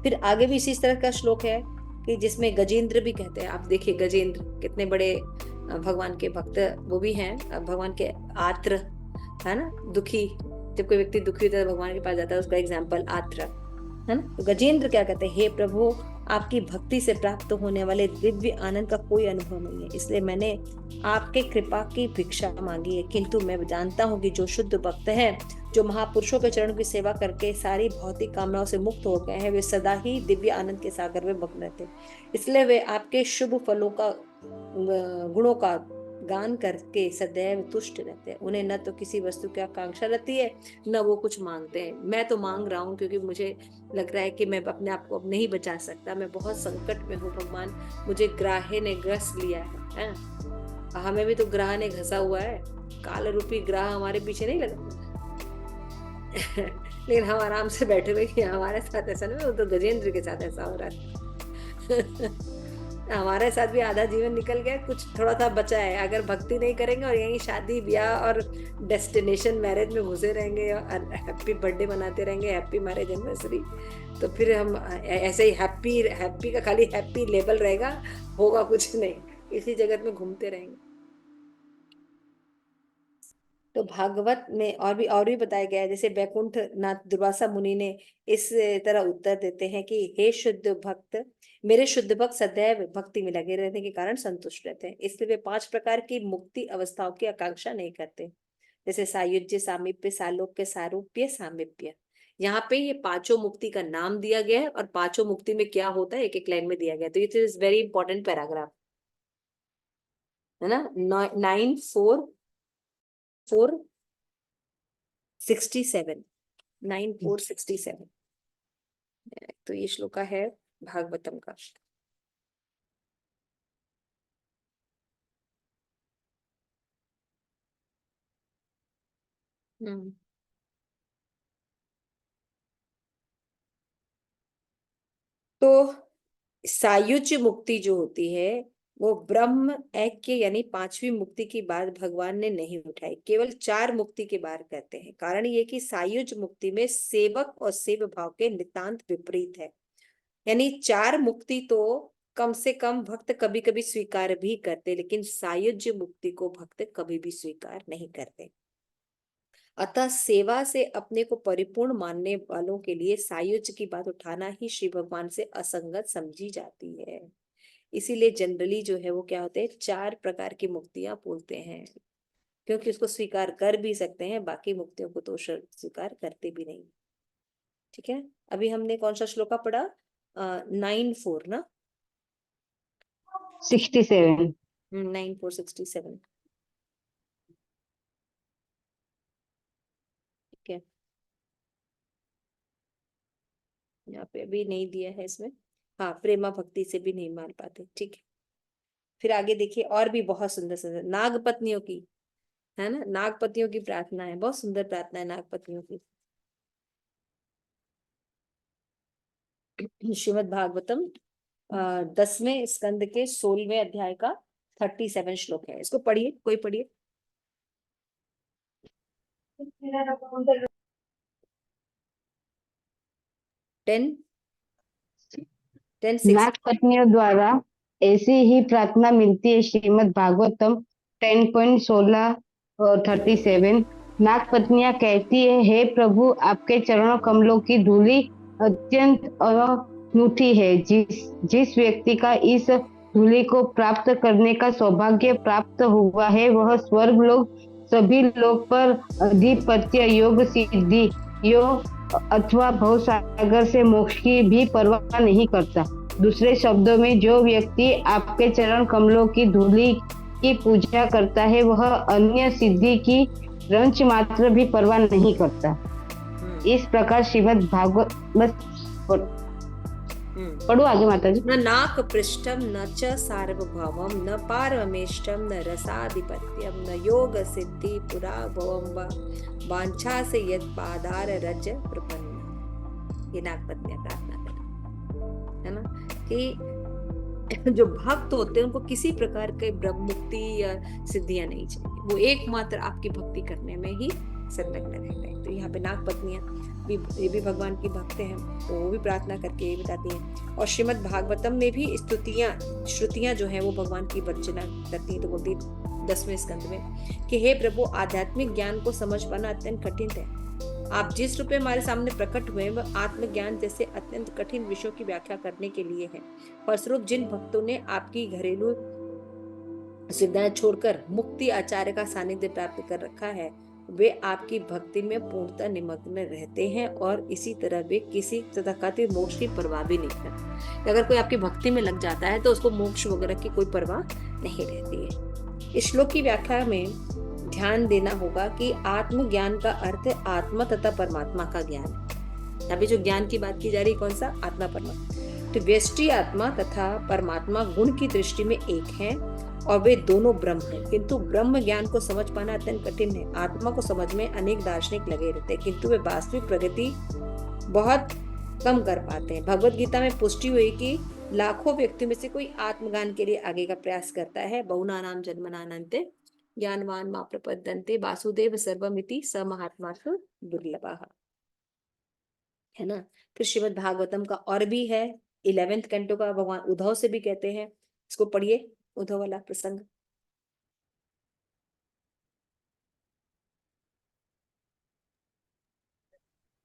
फिर आगे भी इसी तरह का श्लोक है कि जिसमें गजेंद्र भी कहते हैं। आप देखिए गजेंद्र कितने बड़े भगवान के भक्त वो भी हैं, भगवान के आत्र, है ना, दुखी। जब कोई व्यक्ति दुखी होता है तो भगवान के पास जाता है, उसका एग्जाम्पल आत्र, है ना। तो गजेंद्र क्या कहते हैं, हे प्रभु, आपकी भक्ति से प्राप्त होने वाले दिव्य आनंद का कोई अनुभव नहीं है, इसलिए मैंने आपके कृपा की भिक्षा मांगी है। किंतु मैं जानता हूँ कि जो शुद्ध भक्त है, जो महापुरुषों के चरण की सेवा करके सारी भौतिक कामनाओं से मुक्त हो गए हैं, वे सदा ही दिव्य आनंद के सागर में मग्न रहते हैं। इसलिए वे आपके शुभ फलों का गुणों का गान करके सदैव तुष्ट रहते हैं। उन्हें न तो किसी वस्तु की आकांक्षा रहती है, न वो कुछ मांगते हैं। मैं तो मांग रहा हूँ क्योंकि मुझे लग रहा है कि मैं अपने आप को अब नहीं बचा सकता, मैं बहुत संकट में हूँ भगवान, मुझे ग्राहे ने ग्रस लिया है? हमें भी तो ग्रह ने घसा हुआ है, काल रूपी ग्रह हमारे पीछे नहीं लगा। लेकिन हम आराम से बैठे हुए कि हमारे साथ ऐसा नहीं, वो तो गजेंद्र के साथ ऐसा हो रहा है। हमारे साथ भी आधा जीवन निकल गया, कुछ थोड़ा सा बचा है। अगर भक्ति नहीं करेंगे और यही शादी ब्याह और डेस्टिनेशन मैरिज में घुसे रहेंगे और हैप्पी बर्थडे मनाते रहेंगे, हैप्पी मैरिज एनिवर्सरी, तो फिर हम ऐसे ही हैप्पी का खाली हैप्पी लेबल रहेगा, होगा कुछ नहीं, इसी जगत में घूमते रहेंगे। तो भागवत में और भी बताया गया है, जैसे बैकुंठ नाथ दुर्वासा मुनि ने इस तरह उत्तर देते हैं कि हे शुद्ध भक्त, मेरे शुद्ध भक्त सदैव भक्ति में लगे रहने के कारण संतुष्ट रहते हैं, इसलिए वे 5 प्रकार की मुक्ति अवस्थाओं की आकांक्षा नहीं करते, जैसे सायुज्य, सामीप्य, सालोक्य, सारूप्य, सामीप्य। यहाँ पे ये 5 मुक्ति का नाम दिया गया है और 5 मुक्ति में क्या होता है एक एक लाइन में दिया गया है। तो it is very important paragraph, है ना। 9467 9467। तो ये श्लोक है भागवतम का। हम्म तो सायुज्य मुक्ति जो होती है वो ब्रह्म ऐक्य यानी 5वीं मुक्ति की बात भगवान ने नहीं उठाई, केवल 4 मुक्ति की बात करते हैं। कारण ये कि सायुज्य मुक्ति में सेवक और सेव भाव के नितांत विपरीत है। यानी 4 मुक्ति तो कम से कम भक्त कभी कभी स्वीकार भी करते, लेकिन सायुज्य मुक्ति को भक्त कभी भी स्वीकार नहीं करते। अतः सेवा से अपने को परिपूर्ण मानने वालों के लिए सायुज्य की बात उठाना ही श्री भगवान से असंगत समझी जाती है। इसीलिए जनरली जो है वो क्या होते हैं, 4 प्रकार की मुक्तियां बोलते हैं, क्योंकि उसको स्वीकार कर भी सकते हैं, बाकी मुक्तियों को तो स्वीकार करते भी नहीं। ठीक है, अभी हमने कौन सा श्लोका पढ़ा, 94 ना, 67। 9467। ठीक है, यहाँ पे अभी नहीं दिया है इसमें। हाँ, प्रेमा भक्ति से भी नहीं मान पाते। ठीक है, फिर आगे देखिए, और भी बहुत सुंदर सुंदर नाग पत्नियों की, है ना, नाग पत्नियों की प्रार्थना है, बहुत सुंदर प्रार्थना है नाग पत्नियों की। श्रीमद् भागवतम 10वें स्कंद के 16वें अध्याय का 37 श्लोक है, इसको पढ़िए, कोई पढ़िए। 10 10 6। नाग पत्नियों द्वारा ऐसी ही प्रार्थना मिलती है श्रीमद् भागवतम 10.16 और 37। नाग पत्नियां कहती है, हे प्रभु, आपके चरणों कमलों की धूली अत्यंत अनूठी है। जिस व्यक्ति का इस धूली को प्राप्त करने का सौभाग्य प्राप्त हुआ है, वह स्वर्ग लोग सभी लोग पर अधिपत्य, योग सिद्धि, योग अथवा भवसागर से मोक्ष की भी परवाह नहीं करता। दूसरे शब्दों में, जो व्यक्ति आपके चरण कमलों की धूली की पूजा करता है, वह अन्य सिद्धि की रंच मात्र भी परवाह नहीं करता। इस प्रकार श्रीमद् भागवत, बस पढ़ो आगे माता जी। न नाक पृष्ठम न च सार्वभौमम न पारमेष्टम न रसाधिपत्यम न योग सिद्धि पुरा भवम व वांछा से यद पादार रज प्रपन्न। ये नाग पत्नियां प्रार्थना करें, है ना, कि जो भक्त होते हैं उनको किसी प्रकार के ब्रह्म मुक्ति या सिद्धियां नहीं चाहिए, वो एकमात्र आपकी भक्ति करने में ही संलग्न रहते हैं। तो यहाँ पे नाग पत्नियां भी, ये भी भगवान की भक्त हैं, तो वो भी प्रार्थना करके ये बताती हैं। और श्रीमद् भागवतम में भी स्तुतियां, श्रुतियां जो है वो भगवान की वर्चना करती हैं। तो बोलती 10वें स्कंद में कि हे प्रभु, आध्यात्मिक ज्ञान को समझ पाना अत्यंत कठिन है। आप जिस रूप में हमारे सामने प्रकट हुए वह आत्मज्ञान जैसे अत्यंत कठिन विषयों की व्याख्या करने के लिए है। फलस्वरूप जिन भक्तों ने आपकी घरेलू सुविधाएं छोड़कर मुक्ति आचार्य का सानिध्य प्राप्त कर रखा है, वे आपकी भक्ति में पूर्णतः निमग्न रहते हैं और इसी तरह वे किसी तथाकथित मोक्ष की परवाह भी नहीं करते। अगर कोई आपकी भक्ति में लग जाता है तो उसको मोक्ष वगैरह की कोई परवाह नहीं रहती है। इस श्लोक की व्याख्या में ध्यान देना होगा कि आत्मज्ञान का अर्थ आत्मा तथा परमात्मा का ज्ञान है। अभी जो ज्ञान की बात की जा रही, कौन सा? आत्मा परमात्मा। तो व्यष्टि आत्मा तथा परमात्मा गुण की दृष्टि में एक है और वे दोनों ब्रह्म हैं, किंतु ब्रह्म ज्ञान को समझ पाना अत्यंत कठिन है। आत्मा को समझ में अनेक दार्शनिक लगे रहते हैं, किंतु वे वास्तविक प्रगति बहुत कम कर पाते हैं। भगवत गीता में पुष्टि हुई कि लाखों व्यक्तियों में से कोई आत्मज्ञान के लिए आगे का प्रयास करता है। बहुनानाम जन्मनानन्ते ज्ञानवान मा प्रपद्यन्ते वासुदेव सर्वमिति स महात्मासु दुर्लभः, है ना। फिर श्रीमद् भागवतम का और भी है 11वें कैंटो का, भगवान उद्धव से भी कहते हैं। इसको पढ़िए, उद्धव वाला प्रसंग।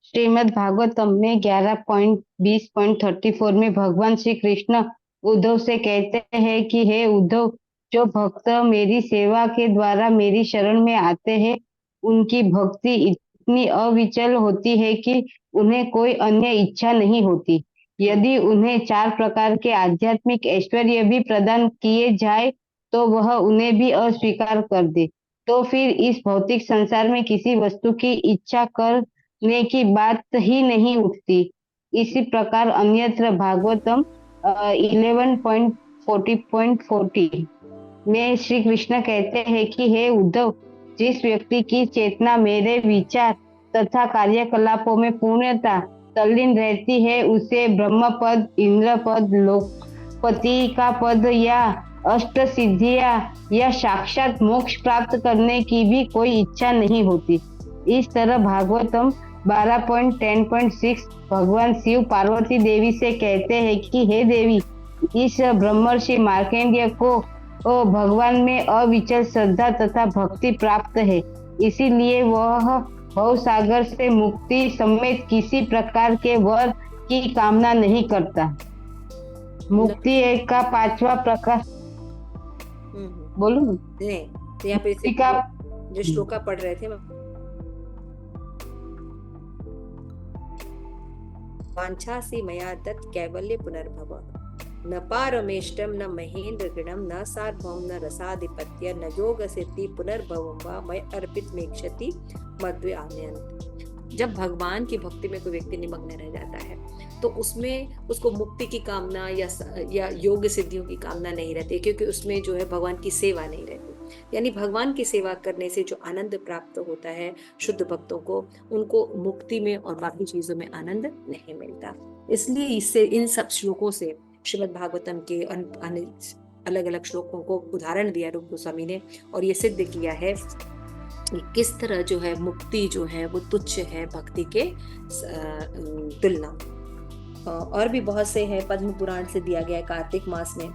श्रीमद् भागवतम में 11.20.34 में भगवान श्री कृष्ण उद्धव से कहते हैं कि हे उद्धव, जो भक्त मेरी सेवा के द्वारा मेरी शरण में आते हैं, उनकी भक्ति इतनी अविचल होती है कि उन्हें कोई अन्य इच्छा नहीं होती। यदि उन्हें 4 प्रकार के आध्यात्मिक ऐश्वर्य भी प्रदान किए जाए तो वह उन्हें भी अस्वीकार कर दे, तो फिर इस भौतिक संसार में किसी वस्तु की इच्छा करने की बात ही नहीं उठती। इसी प्रकार अन्यत्र भागवतम 11.40.40 में श्री कृष्ण कहते हैं कि हे उद्धव, जिस व्यक्ति की चेतना मेरे विचार तथा कार्यकलापों में पूर्णता तल्लीन रहती है, उसे ब्रह्म पद, इंद्र पद, लोकपति का पद या अष्ट सिद्धियां या साक्षात मोक्ष प्राप्त करने की भी कोई इच्छा नहीं होती। इस तरह भागवतम 12.10.6 भगवान शिव पार्वती देवी से कहते हैं कि हे देवी, इस ब्रह्मर्षि मार्कंडेय को भगवान में अविचल श्रद्धा तथा भक्ति प्राप्त है, इसीलिए वह भवसागर से मुक्ति समेत किसी प्रकार के वर की कामना नहीं करता। मुक्ति का 5वां प्रकार, बोलूं? नहीं, तो यहाँ पे जो श्लोका पढ़ रहे थे, वांछासि मया दत्त कैवल्य पुनर्भव, न पारमेष्टम न महेंद्र गृणम न सार्वभौम न रसाधिपत्य न योग सिद्धि पुनर्भवम वा मय अर्पित मेक्षति मध्य आनयन। जब भगवान की भक्ति में कोई व्यक्ति निमग्न रह जाता है तो उसमें उसको मुक्ति की कामना या योग सिद्धियों की कामना नहीं रहती, क्योंकि उसमें जो है भगवान की सेवा नहीं रहती। यानी भगवान की सेवा करने से जो आनंद प्राप्त होता है शुद्ध भक्तों को, उनको मुक्ति में और बाकी चीजों में आनंद नहीं मिलता। इसलिए इससे इन सब श्लोकों से श्रीमद् भागवतम के अलग अलग श्लोकों को उदाहरण दिया रूप गोस्वामी ने, और ये सिद्ध किया है कि किस तरह जो है मुक्ति जो है वो तुच्छ है भक्ति के तुलना। और भी बहुत से हैं, पद्म पुराण से दिया गया है कार्तिक मास में,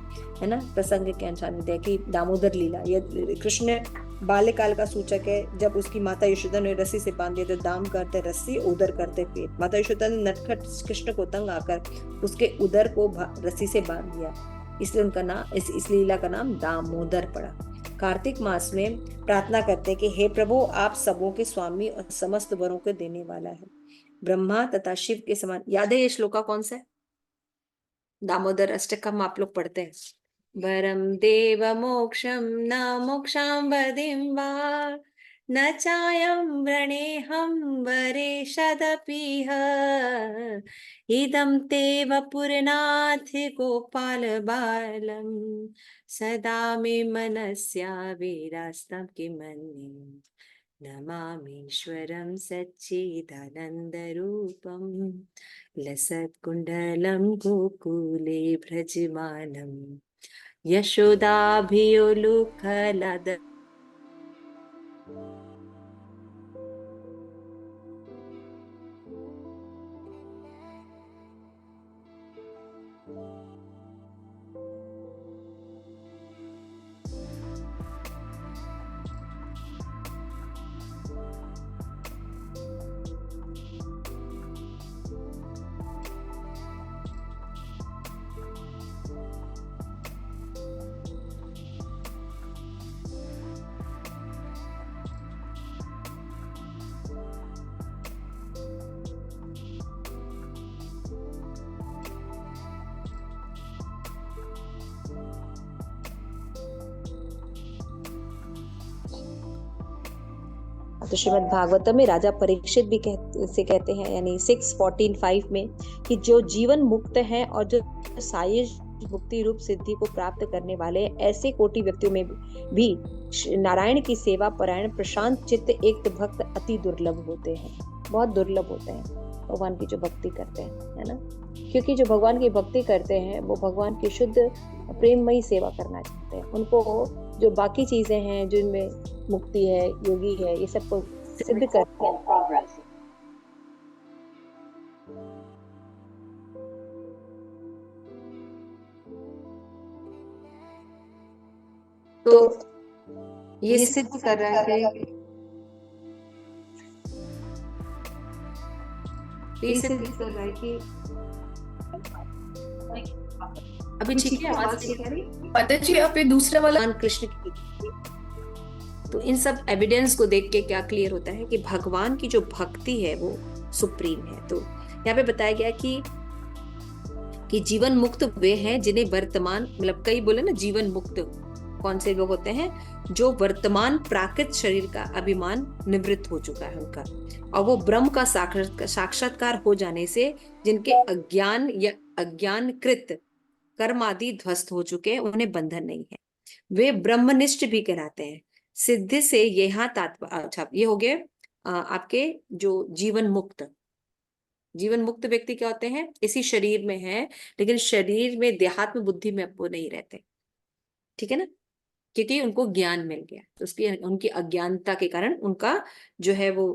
है ना, प्रसंग के अनुसार दिया कि दामोदर लीला, यह कृष्ण बाल्यकाल का सूचक है। जब उसकी माता यशोदा ने रस्सी से बांध दिया तो दाम करते रस्सी, उदर करते पेट। माता यशोदा ने नटखट कृष्ण को तंग आकर उसके उदर को रस्सी से बांध दिया, इसलिए उनका नाम, इस लीला का नाम दामोदर पड़ा। कार्तिक मास में प्रार्थना करते हैं कि हे प्रभु, आप सबों के स्वामी और समस्त वरों को देने वाला है, ब्रह्मा तथा शिव के समान। याद है ये श्लोका कौन सा है? दामोदर अष्टकम आप लोग पढ़ते हैं। वरम देव मोक्षम न मोक्षाम वदिम वा न चायम व्रणेहम वरे शदपीह इदं ते वपुरनाथ गोपाल बालम सदा मे मनस्या वीरास्तं किमन्ये नमामीश्वरं सच्चिदानन्दरूपं लसत्कुण्डलं गोकुले भ्रजमानं यशोदाभियोलुखलद तो श्रीमद् भागवतम में राजा परीक्षित भी कहते हैं, यानी 6:14-5 में, कि जो जीवन मुक्त है और जो सायुज मुक्ति रूप सिद्धि को प्राप्त करने वाले ऐसे कोटि व्यक्तियों में भी नारायण की सेवा परायण प्रशांत चित्त एक भक्त अति दुर्लभ होते हैं, बहुत दुर्लभ होते हैं भगवान की जो भक्ति करते हैं, है ना। क्योंकि जो भगवान की भक्ति करते हैं वो भगवान की शुद्ध प्रेममयी सेवा करना चाहते हैं। उनको जो बाकी चीजें हैं जिनमें मुक्ति है, योगी है, ये सब को सिद्ध करते हैं। तो ये सिद्ध कर रहा है ये सिद्ध कर रहा है कि अभी ठीक है, आवाज ठीक है। माता जी आप ये दूसरा वाला भगवान कृष्ण की, तो इन सब एविडेंस को देख के क्या क्लियर होता है कि भगवान की जो भक्ति है वो सुप्रीम है। तो यहाँ पे बताया गया कि जीवन मुक्त वे हैं जिन्हें वर्तमान, मतलब कई बोले ना जीवन मुक्त कौन से लोग होते हैं, जो वर्तमान प्राकृत शरीर का अभिमान निवृत्त हो चुका है उनका, और वो ब्रह्म का साक्षात्कार हो जाने से जिनके अज्ञान या अज्ञानकृत कर्म आदि ध्वस्त हो चुके हैं, उन्हें बंधन नहीं है, वे ब्रह्मनिष्ठ भी कहलाते हैं। सिद्ध से यहाँ तात्पर्य, अच्छा ये हो गए आपके जो जीवन मुक्त व्यक्ति क्या होते हैं, इसी शरीर में है लेकिन शरीर में देहात्म बुद्धि में वो नहीं रहते, ठीक है ना, क्योंकि उनको ज्ञान मिल गया, तो उसकी उनकी अज्ञानता के कारण उनका जो है वो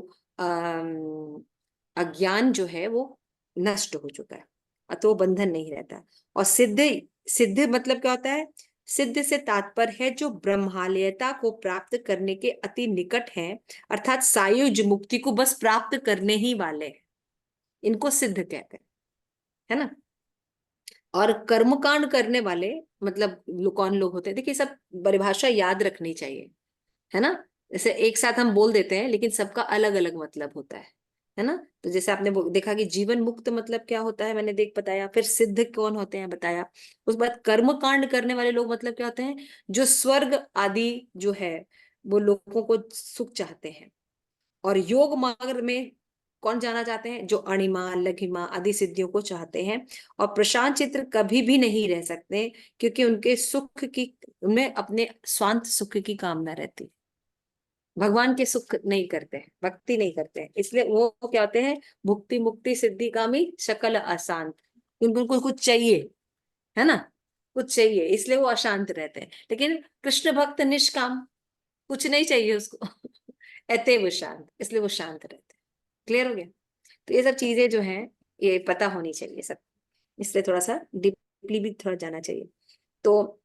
अज्ञान जो है वो नष्ट हो चुका है, तो बंधन नहीं रहता। और सिद्ध मतलब क्या होता है, सिद्ध से तात्पर्य है जो ब्रह्मालयता को प्राप्त करने के अति निकट है, अर्थात सायुज मुक्ति को बस प्राप्त करने ही वाले हैं, इनको सिद्ध कहते हैं, है ना। और कर्मकांड करने वाले मतलब कौन लोग होते हैं, देखिए सब परिभाषा याद रखनी चाहिए, है ना। जैसे एक साथ हम बोल देते हैं लेकिन सबका अलग अलग मतलब होता है ना। तो जैसे आपने देखा कि जीवन मुक्त मतलब क्या होता है, मैंने बताया, फिर सिद्ध कौन होते हैं बताया, उस बाद कर्म कांड करने वाले लोग मतलब क्या होते हैं, जो स्वर्ग आदि जो है वो लोगों को सुख चाहते हैं, और योग मार्ग में कौन जाना चाहते हैं, जो अणिमा लघिमा आदि सिद्धियों को चाहते हैं, और प्रशांत चित्र कभी भी नहीं रह सकते क्योंकि उनके सुख की, उनमें अपने स्वांत सुख की कामना रहती, भगवान के सुख नहीं करते हैं, भक्ति नहीं करते हैं, इसलिए वो क्या होते हैं, भुक्ति मुक्ति सिद्धि कामी शकल अशांत, उनको कुछ चाहिए, है ना, कुछ चाहिए, इसलिए वो अशांत रहते हैं। लेकिन कृष्ण भक्त निष्काम, कुछ नहीं चाहिए उसको अतः वो शांत, इसलिए वो शांत रहते हैं। क्लियर हो गया। तो ये सब चीजें जो हैं ये पता होनी चाहिए सब, इसलिए थोड़ा सा डीपली भी थोड़ा जाना चाहिए। तो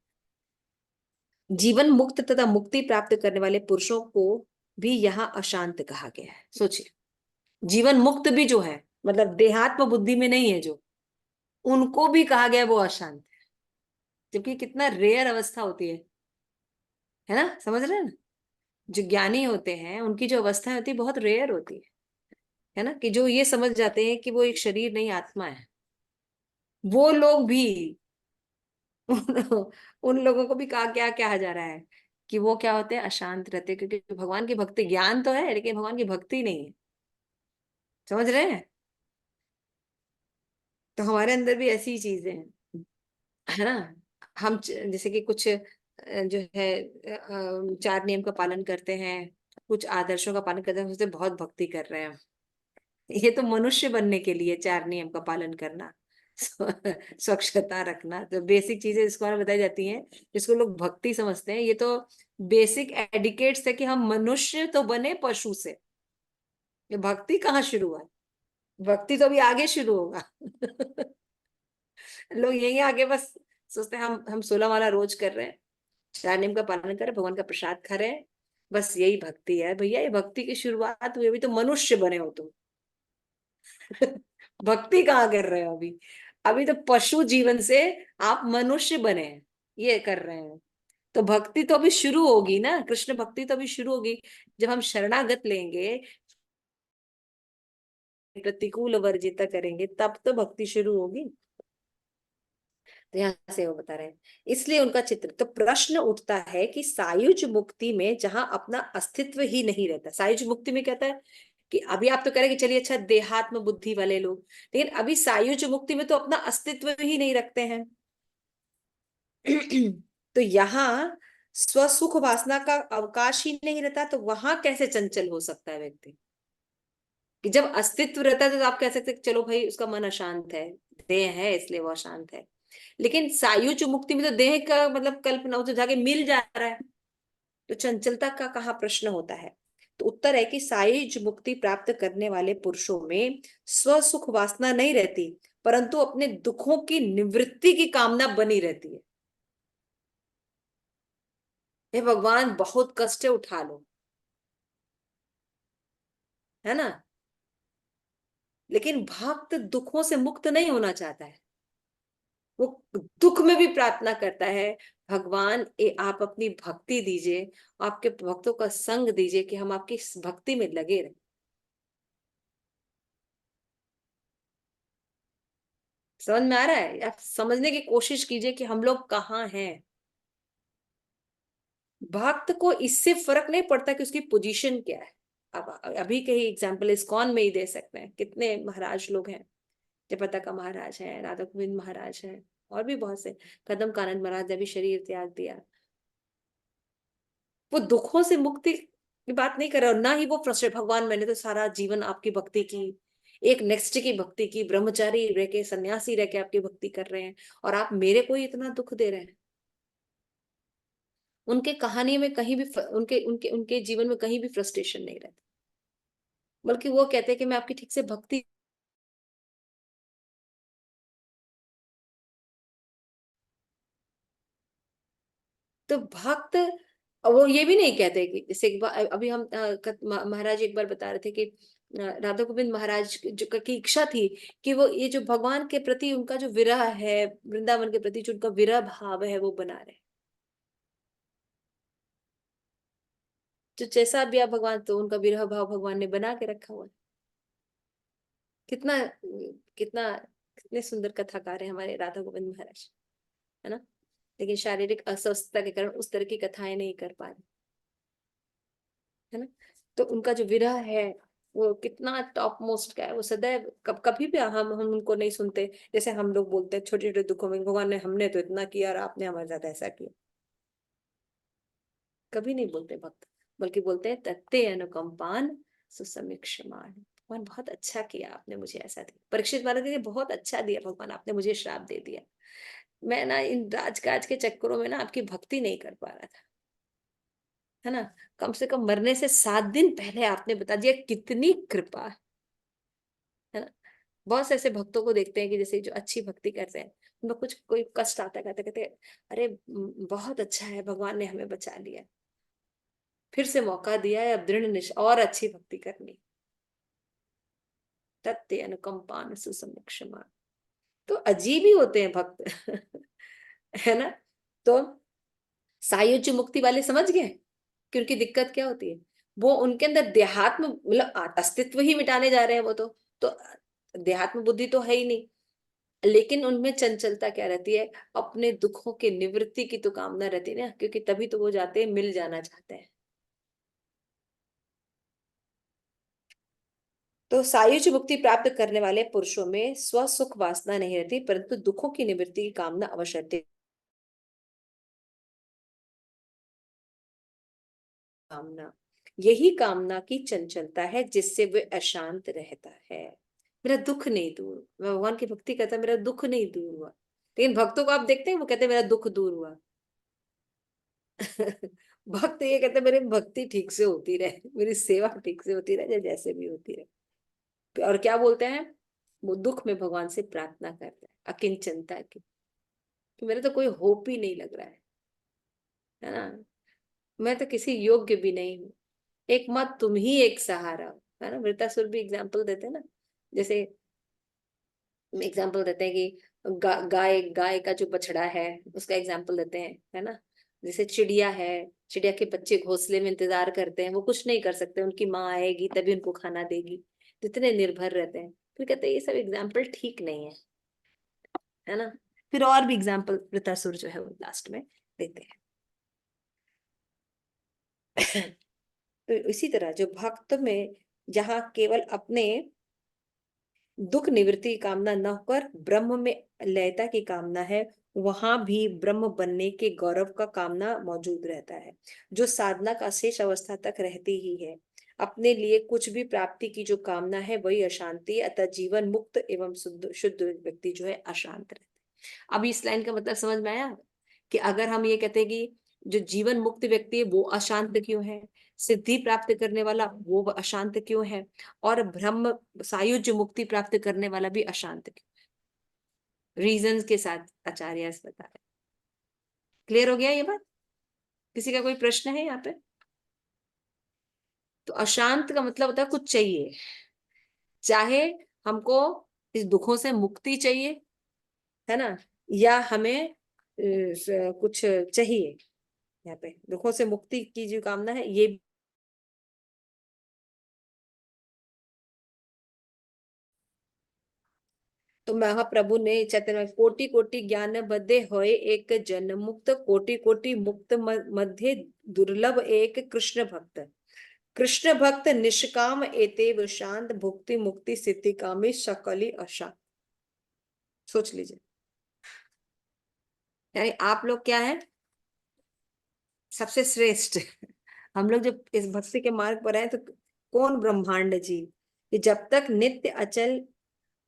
जीवन मुक्त तथा मुक्ति प्राप्त करने वाले पुरुषों को भी यहाँ अशांत कहा गया है। सोचिए, जीवन मुक्त भी जो है मतलब देहात्म बुद्धि में नहीं है जो, उनको भी कहा गया वो अशांत है, जबकि कितना रेयर अवस्था होती है ना, समझ रहे हैं ना। जो ज्ञानी होते हैं उनकी जो अवस्थाएं होती है बहुत रेयर होती है ना, कि जो ये समझ जाते हैं कि वो एक शरीर नहीं आत्मा है, वो लोग भी उन लोगों को भी क्या कहा जा रहा है कि वो क्या होते हैं, अशांत रहते हैं, क्योंकि भगवान की भक्ति, ज्ञान तो है लेकिन भगवान की भक्ति नहीं है, समझ रहे हैं। तो हमारे अंदर भी ऐसी चीजें हैं, है ना। हम जैसे कि कुछ जो है चार नियम का पालन करते हैं, कुछ आदर्शों का पालन करते हैं, उससे बहुत भक्ति कर रहे हैं। ये तो मनुष्य बनने के लिए चार नियम का पालन करना, स्वच्छता रखना, तो बेसिक चीजें इसको हमें बताई जाती हैं, जिसको लोग भक्ति समझते हैं। ये तो बेसिक एडिकेट्स है कि हम मनुष्य तो बने पशु से, ये भक्ति कहाँ शुरू हुआ, भक्ति तो अभी आगे शुरू होगा। लोग यही आगे बस सोचते हैं हम 16 वाला रोज कर रहे हैं, चार नियम का पालन कर रहे हैं, भगवान का प्रसाद खा रहे हैं, बस यही भक्ति है। भैया ये भक्ति की शुरुआत हुई, अभी तो मनुष्य बने हो तुम। भक्ति कहाँ कर रहे हो अभी, अभी तो पशु जीवन से आप मनुष्य बने हैं, ये कर रहे हैं। तो भक्ति तो अभी शुरू होगी ना, कृष्ण भक्ति तो अभी शुरू होगी जब हम शरणागत लेंगे, प्रतिकूल वर्जिता करेंगे, तब तो भक्ति शुरू होगी। तो यहाँ से वो बता रहे हैं, इसलिए उनका चित्र। तो प्रश्न उठता है कि सायुज मुक्ति में जहां अपना अस्तित्व ही नहीं रहता, सायुज मुक्ति में कहता है कि अभी आप तो कह रहे हैं कि चलिए अच्छा देहात्म बुद्धि वाले लोग, लेकिन अभी सायुज मुक्ति में तो अपना अस्तित्व ही नहीं रखते हैं। तो यहाँ स्वसुख वासना का अवकाश ही नहीं रहता, तो वहां कैसे चंचल हो सकता है व्यक्ति? कि जब अस्तित्व रहता है तो आप कह सकते हैं चलो भाई उसका मन अशांत है, देह है इसलिए वो अशांत है। लेकिन सायुज मुक्ति में तो देह का मतलब कल्पना तो जाके मिल जा रहा है, तो चंचलता का कहाँ प्रश्न होता है? तो उत्तर है कि सायुज मुक्ति प्राप्त करने वाले पुरुषों में स्व सुख वासना नहीं रहती, परंतु अपने दुखों की निवृत्ति की कामना बनी रहती है। हे भगवान बहुत कष्ट है, उठा लो, है ना। लेकिन भक्त दुखों से मुक्त नहीं होना चाहता है, वो दुख में भी प्रार्थना करता है, भगवान आप अपनी भक्ति दीजिए, आपके भक्तों का संग दीजिए कि हम आपकी इस भक्ति में लगे रहे। समझ में आ रहा है? आप समझने की कोशिश कीजिए कि हम लोग कहाँ हैं। भक्त को इससे फर्क नहीं पड़ता कि उसकी पोजीशन क्या है। अब अभी के ही एग्जाम्पल इस्कॉन में ही दे सकते हैं, कितने महाराज लोग हैं, जपता का महाराज है, राधा गोविंद महाराज है, और भी बहुत से, कदम कानन महाराज ने भी शरीर त्याग दिया। वो दुखों से मुक्ति की बात नहीं कर रहा, और ना ही वो फ्रस्ट्रेट, भगवान मैंने तो सारा जीवन आपकी भक्ति की, एक नेक्स्ट की भक्ति की, ब्रह्मचारी रह के सन्यासी रह के आपकी भक्ति कर रहे हैं, और आप मेरे को ही इतना दुख दे रहे हैं। उनके कहानी में कहीं भी उनके उनके उनके जीवन में कहीं भी फ्रस्ट्रेशन नहीं रहता, बल्कि वो कहते हैं कि मैं आपकी ठीक से भक्ति। तो भक्त वो ये भी नहीं कहते कि जैसे एक बार अभी हम महाराज एक बार बता रहे थे कि राधा गोविंद महाराज की इच्छा थी कि वो ये जो भगवान के प्रति उनका जो विरह है, वृंदावन के प्रति जो उनका विरह भाव है, वो बना रहे। जो जैसा भी आप भगवान, तो उनका विरह भाव भगवान ने बना के रखा हुआ है। कितना कितना कितने सुंदर कथाकार है हमारे राधा गोविंद महाराज, है ना। लेकिन शारीरिक अस्वस्थता के कारण उस तरह की कथाएं नहीं कर पा रहे, है ना। तो उनका जो विरह है वो कितना टॉप मोस्ट का है, वो सदैव कभी भी हम उनको नहीं सुनते जैसे हम लोग बोलते हैं छोटे छोटे दुखों में भगवान ने, हमने तो इतना किया और आपने हमारे साथ ऐसा किया, कभी नहीं बोलते भक्त। बल्कि बोलते हैं तत्ते अनुकंपान सुसमीक्षमान, भगवान बहुत अच्छा किया आपने मुझे ऐसा दिया। परीक्षित महाराज ने बहुत अच्छा दिया भगवान, आपने मुझे श्राप दे दिया, मैं ना इन राजकाज के चक्करों में ना आपकी भक्ति नहीं कर पा रहा था, है ना। कम से कम मरने से 7 दिन पहले आपने बता दिया, कितनी कृपा, है ना। बहुत से ऐसे भक्तों को देखते हैं कि जैसे जो अच्छी भक्ति करते हैं, उनको कुछ कोई कष्ट आता है, कहते कहते अरे बहुत अच्छा है भगवान ने हमें बचा लिया, फिर से मौका दिया है, अब दृढ़ निश्चय और अच्छी भक्ति करनी। तत्ते अनुकंपान सुसमीक्षमान। तो अजीब ही होते हैं भक्त। है ना। तो सायुज्य मुक्ति वाले समझ गए कि उनकी दिक्कत क्या होती है। वो उनके अंदर देहात्म मतलब अस्तित्व ही मिटाने जा रहे हैं वो तो देहात्म बुद्धि तो है ही नहीं, लेकिन उनमें चंचलता क्या रहती है, अपने दुखों की निवृत्ति की तो कामना रहती है ना, क्योंकि तभी तो वो जाते हैं, मिल जाना चाहते हैं। तो सायुज मुक्ति प्राप्त करने वाले पुरुषों में स्व सुख वासना नहीं रहती, परंतु दुखों की निवृत्ति की कामना अवश्य रहती। कामना, यही कामना की चंचलता है जिससे वह अशांत रहता है। मेरा दुख नहीं दूर, मैं भगवान की भक्ति करता, मेरा दुख नहीं दूर हुआ। लेकिन भक्तों को आप देखते हैं वो कहते हैं मेरा दुख दूर हुआ। भक्त ये कहते हैं मेरी भक्ति ठीक से होती रहे, मेरी सेवा ठीक से होती रहे, जैसे भी होती रहे। और क्या बोलते हैं, वो दुख में भगवान से प्रार्थना करते हैं अकिंचनता की, कि मेरे तो कोई होप ही नहीं लग रहा है ना, मैं तो किसी योग्य भी नहीं हूँ, एक मत तुम ही एक सहारा हो, है ना। वृतासुर भी एग्जाम्पल देते हैं ना, जैसे एग्जाम्पल देते हैं कि गाय गाय का जो बछड़ा है उसका एग्जाम्पल देते हैं, है ना। जैसे चिड़िया है, चिड़िया के बच्चे घोंसले में इंतजार करते हैं, वो कुछ नहीं कर सकते, उनकी माँ आएगी तभी उनको खाना देगी, जितने निर्भर रहते हैं। फिर कहते हैं ये सब एग्जाम्पल ठीक नहीं है ना। फिर और भी एग्जाम्पल वृतासुर जो है वो लास्ट में देते हैं। तो इसी तरह जो भक्त में जहाँ केवल अपने दुख निवृत्ति की कामना न होकर ब्रह्म में लयता की कामना है, वहां भी ब्रह्म बनने के गौरव का कामना मौजूद रहता है, जो साधना का शेष अवस्था तक रहती ही है। अपने लिए कुछ भी प्राप्ति की जो कामना है वही अशांति, अतः जीवन मुक्त एवं शुद्ध शुद्ध व्यक्ति जो है अशांत रहता है। अब इस लाइन का मतलब समझ में आया कि अगर हम ये कहते हैं कि जो जीवन मुक्त व्यक्ति है वो अशांत क्यों है, सिद्धि प्राप्त करने वाला वो अशांत क्यों है, और ब्रह्म सायुज्य मुक्ति प्राप्त करने वाला भी अशांत क्यों, रीजंस के साथ आचार्य बता रहे। क्लियर हो गया ये बात? किसी का कोई प्रश्न है यहाँ पे? तो अशांत का मतलब होता है कुछ चाहिए, चाहे हमको इस दुखों से मुक्ति चाहिए, है ना, या हमें कुछ चाहिए। यहाँ पे दुखों से मुक्ति की जो कामना है ये तो महाप्रभु ने चैतन्य कोटि कोटि ज्ञान बद्धे होए एक जन मुक्त, कोटि कोटि मुक्त मध्य दुर्लभ एक कृष्ण भक्त। कृष्ण भक्त निष्काम एतेव शांत, भुक्ति मुक्ति सिद्धि कामी सकली अशांत। सोच लीजिए, यानी आप लोग क्या है, सबसे श्रेष्ठ। हम लोग जब इस भक्ति के मार्ग पर आए तो कौन ब्रह्मांड जी, कि जब तक नित्य अचल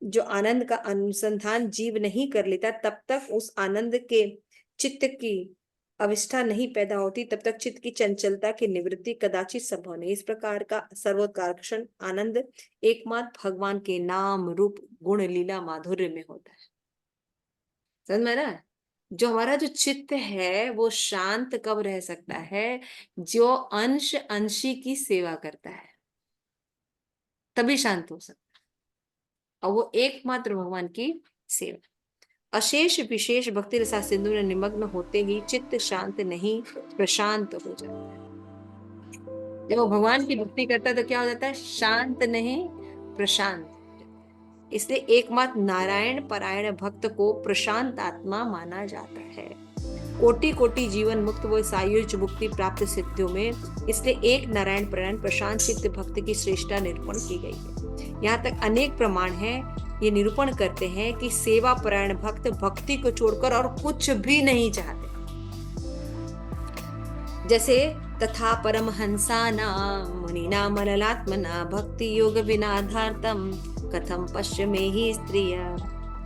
जो आनंद का अनुसंधान जीव नहीं कर लेता तब तक उस आनंद के चित्त की अविष्ठा नहीं पैदा होती, तब तक चित्त की चंचलता की निवृत्ति कदाचित संभव नहीं। इस प्रकार का सर्वोत्कर्षण आनंद एकमात्र भगवान के नाम रूप गुण लीला माधुर्य में होता है। समझ में ना? जो हमारा जो चित्त है वो शांत कब रह सकता है, जो अंश अंशी की सेवा करता है तभी शांत हो सकता है, और वो एकमात्र भगवान की सेवा। अशेष विशेष भक्ति रसा सिंधु में निमग्न होते ही चित्त शांत नहीं प्रशांत हो जाता है। जब वो भगवान की भक्ति करता है तो क्या हो जाता है, शांत नहीं प्रशांत। इसलिए एकमात्र नारायण परायण भक्त को प्रशांत आत्मा माना जाता है। कोटि कोटि जीवन मुक्त वो सायुज्य मुक्ति प्राप्त सिद्धियों में, इसलिए एक नारायण परायण प्रशांत चित्त भक्त की श्रेष्ठता निरूपण की गई है। यहाँ तक अनेक प्रमाण हैं, ये निरूपण करते हैं कि सेवा परायण भक्त भक्ति को छोड़कर और कुछ भी नहीं चाहते। जैसे तथा परमहंसाना मुनिना मनलात्मना भक्ति योग विनाधार्तम कथम पश्चिमे ही स्त्रिय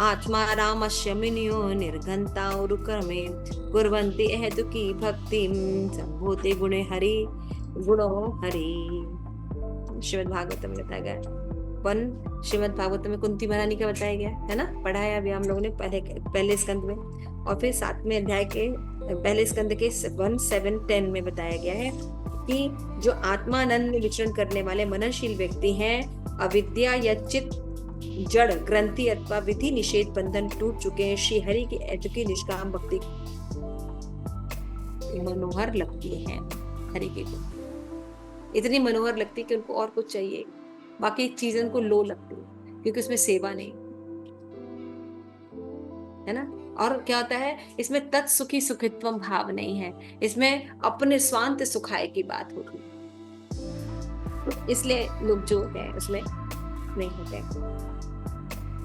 आत्मा रामस्य मुनियो निर्घंता उरुक्रमे कुर्वन्ति अहेतुकी भक्तिं संभूते गुणे हरि गुणो हरि। श्रीमद् भागवतम में बताया गया, श्रीमद् भागवतम में कुंती महारानी का बताया गया है ना, पढ़ाया अभी हम लोगों ने पहले स्कंद में, और फिर 7वें अध्याय के पहले स्कंद के 1, 7, 10 में बताया गया है कि जो आत्मानंद में विचरण करने वाले मननशील व्यक्ति हैं, अविद्या या चित्त जड़ ग्रंथि अथवा विधि निषेध बंधन टूट चुके हैं, श्री हरि की ऐतुकी निष्काम भक्ति मनोहर लगती है। हरि के को इतनी मनोहर लगती है कि उनको और कुछ चाहिए, बाकी चीजें को लो लगती है क्योंकि उसमें सेवा नहीं है ना। और क्या होता है, इसमें तत्सुखी सुखित्वम भाव नहीं है, इसमें अपने स्वांत सुखाए की बात होती है, इसलिए लोग जो है उसमें नहीं होते।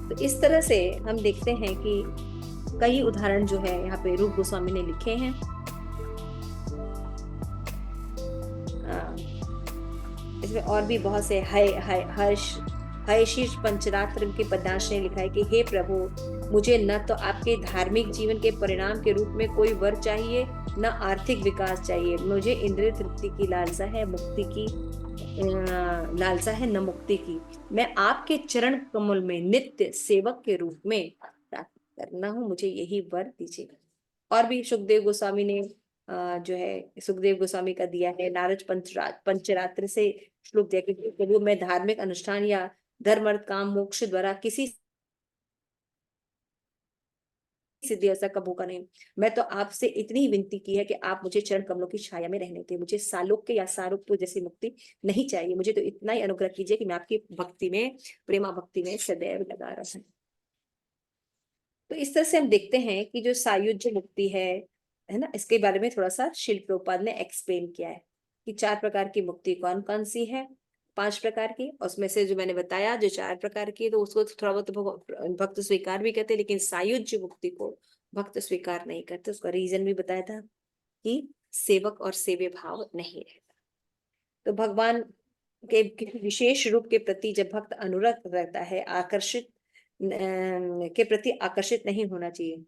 तो इस तरह से हम देखते हैं कि कई उदाहरण जो है यहाँ पे रूप गोस्वामी ने लिखे हैं। इसमें और भी बहुत से हयशीष पंचरात्र के पदांश ने लिखा है कि हे प्रभु, मुझे न तो आपके धार्मिक जीवन के परिणाम के रूप में कोई वर चाहिए, न आर्थिक विकास चाहिए, मुझे इंद्रिय तृप्ति की लालसा है, मुक्ति की लालसा है न मुक्ति की। मैं आपके चरण कमल में नित्य सेवक के रूप में प्रार्थना करना हूँ, मुझे यही वर दीजिएगा। और भी सुखदेव गोस्वामी ने जो है सुखदेव गोस्वामी का दिया है, नारद पंचरात्र से श्लोक दिया कि प्रभु मैं धार्मिक अनुष्ठान या धर्म अर्थ काम मोक्ष द्वारा किसी सिद्धि ऐसा कब होगा नहीं। मैं तो आपसे इतनी ही विनती की है कि आप मुझे चरण कमलों की छाया में रहने दें, मुझे सालोक्य या सारूप्य जैसी मुक्ति नहीं चाहिए, मुझे तो इतना ही अनुग्रह कीजिए कि मैं आपकी भक्ति में, प्रेमा भक्ति में सदैव लगा रहूं। तो इस तरह से हम देखते हैं कि जो सायुज्य मुक्ति है ना, इसके बारे में थोड़ा सा शिल प्रभुपाद ने एक्सप्लेन किया है कि 4 प्रकार की मुक्ति कौन कौन सी है। 5 प्रकार की, उसमें से जो मैंने बताया जो 4 प्रकार की, तो उसको थोड़ा बहुत भक्त स्वीकार भी करते, लेकिन सायुज्य मुक्ति को भक्त स्वीकार नहीं करते। उसका रीजन भी बताया था कि सेवक और सेव्य भाव नहीं रहता। तो भगवान के किसी विशेष रूप के प्रति जब भक्त अनुरक्त रहता है, आकर्षित के प्रति आकर्षित नहीं होना चाहिए।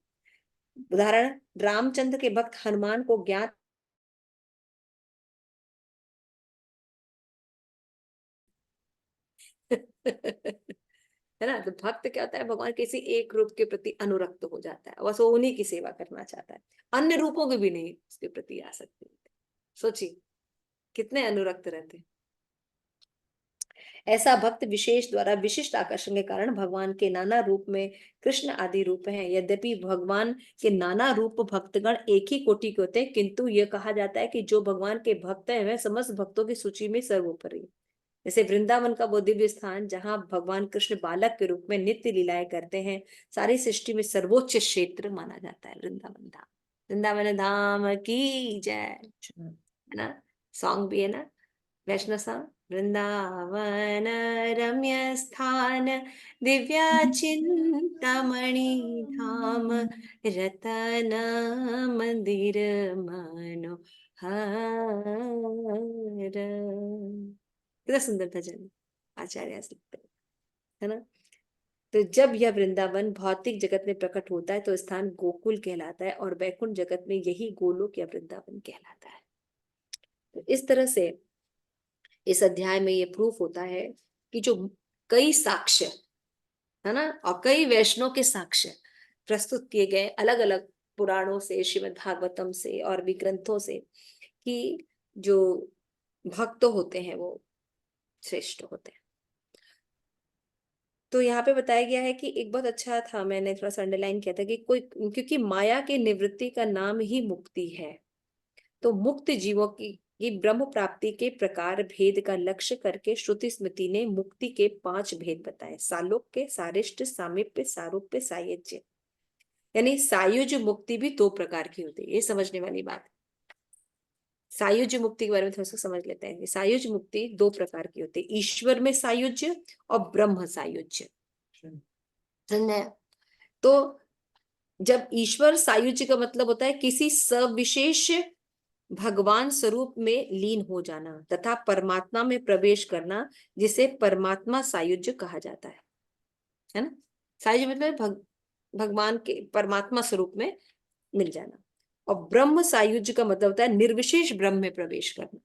उदाहरण, रामचंद्र के भक्त हनुमान को ज्ञात है ना। तो भक्त क्या होता है, भगवान किसी एक रूप के प्रति अनुरक्त हो जाता है, बस वो उन्हीं की सेवा करना चाहता है, अन्य रूपों के भी नहीं उसके प्रति आ सकते। सोचिए कितने अनुरक्त रहते हैं। ऐसा भक्त विशेष द्वारा विशिष्ट आकर्षण के कारण भगवान के नाना रूप में कृष्ण आदि रूप हैं। यद्यपि भगवान के नाना रूप भक्तगण एक ही कोटि के होते हैं, किंतु यह कहा जाता है कि जो भगवान के भक्त हैं वह समस्त भक्तों की सूची में सर्वोपरि। जैसे वृंदावन का वो दिव्य स्थान जहाँ भगवान कृष्ण बालक के रूप में नित्य लीलाएं करते हैं, सारी सृष्टि में सर्वोच्च क्षेत्र माना जाता है वृंदावन धाम। वृंदावन धाम की जय, है ना। सॉन्ग भी है ना, वैष्णव सा, वृंदावन रम्य स्थान दिव्या चिंतामणि धाम रतन मंदिर मनोहर। कितना सुंदर भजन आचार्य लिखते है ना। तो जब यह वृंदावन भौतिक जगत में प्रकट होता है तो स्थान गोकुल कहलाता है, और वैकुंठ जगत में यही गोलोक या वृंदावन कहलाता है। तो इस तरह से इस अध्याय में ये प्रूफ होता है कि जो कई साक्ष्य है ना, और कई वैष्णव के साक्ष्य प्रस्तुत किए गए अलग अलग पुराणों से, श्रीमद् भागवतम से और भी ग्रंथों से, कि जो भक्त होते हैं वो श्रेष्ठ होते हैं। तो यहाँ पे बताया गया है कि एक बहुत अच्छा था, मैंने थोड़ा सा अंडरलाइन किया था कि कोई, क्योंकि माया के निवृत्ति का नाम ही मुक्ति है, तो मुक्त जीवों की ब्रह्म प्राप्ति के प्रकार भेद का लक्ष्य करके श्रुति स्मृति ने मुक्ति के 5 भेद बताए: सालोक्य, सारिष्ट, सामीप्य, सारूप्य, सायुज्य। यानी सायुज मुक्ति भी 2 प्रकार की होती है, ये समझने वाली बात। सायुज्य मुक्ति के बारे में थोड़ा सा समझ लेते हैं। सायुज मुक्ति 2 प्रकार की होती है, ईश्वर में सायुज्य और ब्रह्म सायुज्य। तो जब ईश्वर सायुज्य का मतलब होता है किसी सविशेष भगवान स्वरूप में लीन हो जाना तथा परमात्मा में प्रवेश करना, जिसे परमात्मा सायुज्य कहा जाता है ना। सायुज्य मतलब भगवान के परमात्मा स्वरूप में मिल जाना। और ब्रह्म सायुज्य का मतलब होता है निर्विशेष ब्रह्म में प्रवेश करना।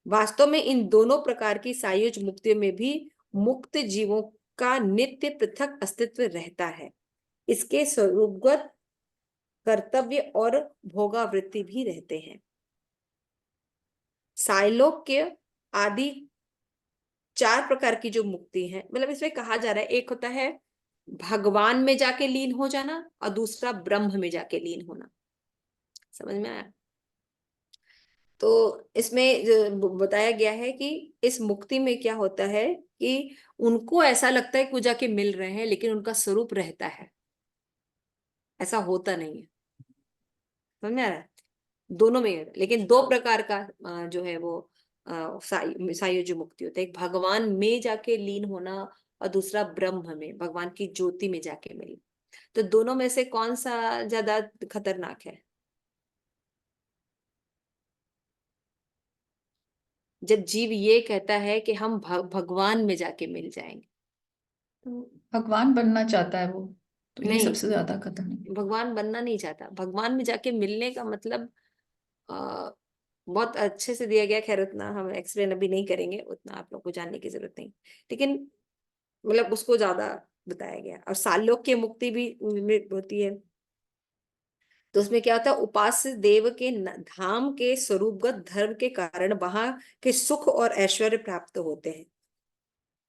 वास्तव में इन दोनों प्रकार की सायुज मुक्तियों में भी मुक्त जीवों का नित्य पृथक अस्तित्व रहता है। इसके स्वरूपगत कर्तव्य और भोगावृत्ति भी रहते हैं। साइलोक्य आदि 4 प्रकार की जो मुक्ति है, मतलब इसमें कहा जा रहा है, एक होता है भगवान में जाके लीन हो जाना और दूसरा ब्रह्म में जाके लीन होना। समझ में आया। तो इसमें बताया गया है कि इस मुक्ति में क्या होता है कि उनको ऐसा लगता है कि वो जाके मिल रहे हैं, लेकिन उनका स्वरूप रहता है, ऐसा होता नहीं है। समझ में आ रहा है। दोनों में है, लेकिन 2 प्रकार का जो है वो सायुज्य मुक्ति होता है। एक भगवान में जाके लीन होना और दूसरा ब्रह्म में, भगवान की ज्योति में जाके मिलना। तो दोनों में से कौन सा ज्यादा खतरनाक है? जब जीव ये कहता है कि हम भगवान में जाके मिल जाएंगे। तो भगवान बनना चाहता है वो, तो ये नहीं, सबसे ज्यादा खतरनाक। भगवान बनना नहीं चाहता। भगवान में जाके मिलने का मतलब बहुत अच्छे से दिया गया। खैर उतना हम एक्सप्लेन अभी नहीं करेंगे, उतना आप लोग को जानने की जरूरत नहीं, लेकिन मतलब उसको ज्यादा बताया गया। और सालोक्य मुक्ति भी होती है। तो उसमें क्या होता है, उपास्य देव के धाम के स्वरूपगत धर्म के कारण वहां के सुख और ऐश्वर्य प्राप्त होते हैं।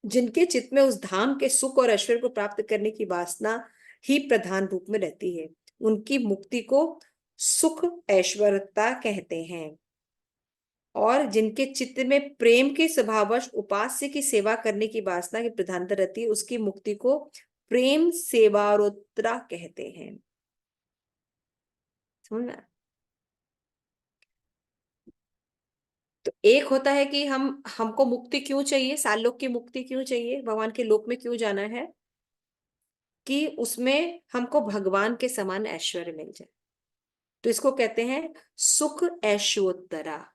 जिनके चित्त में उस धाम के सुख और ऐश्वर्य को प्राप्त करने की वासना ही प्रधान रूप में रहती है, उनकी मुक्ति को सुख ऐश्वर्यता कहते हैं। और जिनके चित्त में प्रेम के स्वभाववश उपास्य की सेवा करने की वासना की प्रधानता रहती है, उसकी मुक्ति को प्रेम सेवारोत्तरा कहते हैं। समझना। तो एक होता है कि हमको मुक्ति क्यों चाहिए, सालोक की मुक्ति क्यों चाहिए, भगवान के लोक में क्यों जाना है, कि उसमें हमको भगवान के समान ऐश्वर्य मिल जाए। तो इसको कहते हैं सुख ऐश्वर्योत्तरा,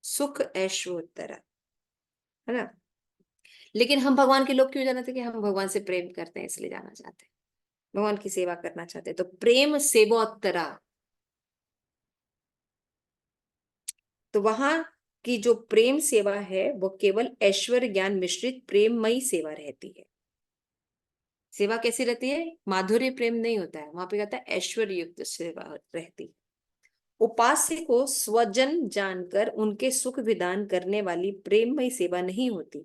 सुख ऐश्वर्योत्तरा, है ना। लेकिन हम भगवान के लोग क्यों जाना थे, कि हम भगवान से प्रेम करते हैं इसलिए जाना चाहते हैं, भगवान की सेवा करना चाहते हैं। तो प्रेम सेवोत्तरा, तो वहां की जो प्रेम सेवा है वो केवल ऐश्वर्य ज्ञान मिश्रित प्रेममयी सेवा रहती है। सेवा कैसी रहती है, माधुर्य प्रेम नहीं होता है, वहां पे कहता है ऐश्वर्य युक्त सेवा रहती है। उपास्य को स्वजन जानकर उनके सुख विधान करने वाली प्रेममयी सेवा नहीं होती।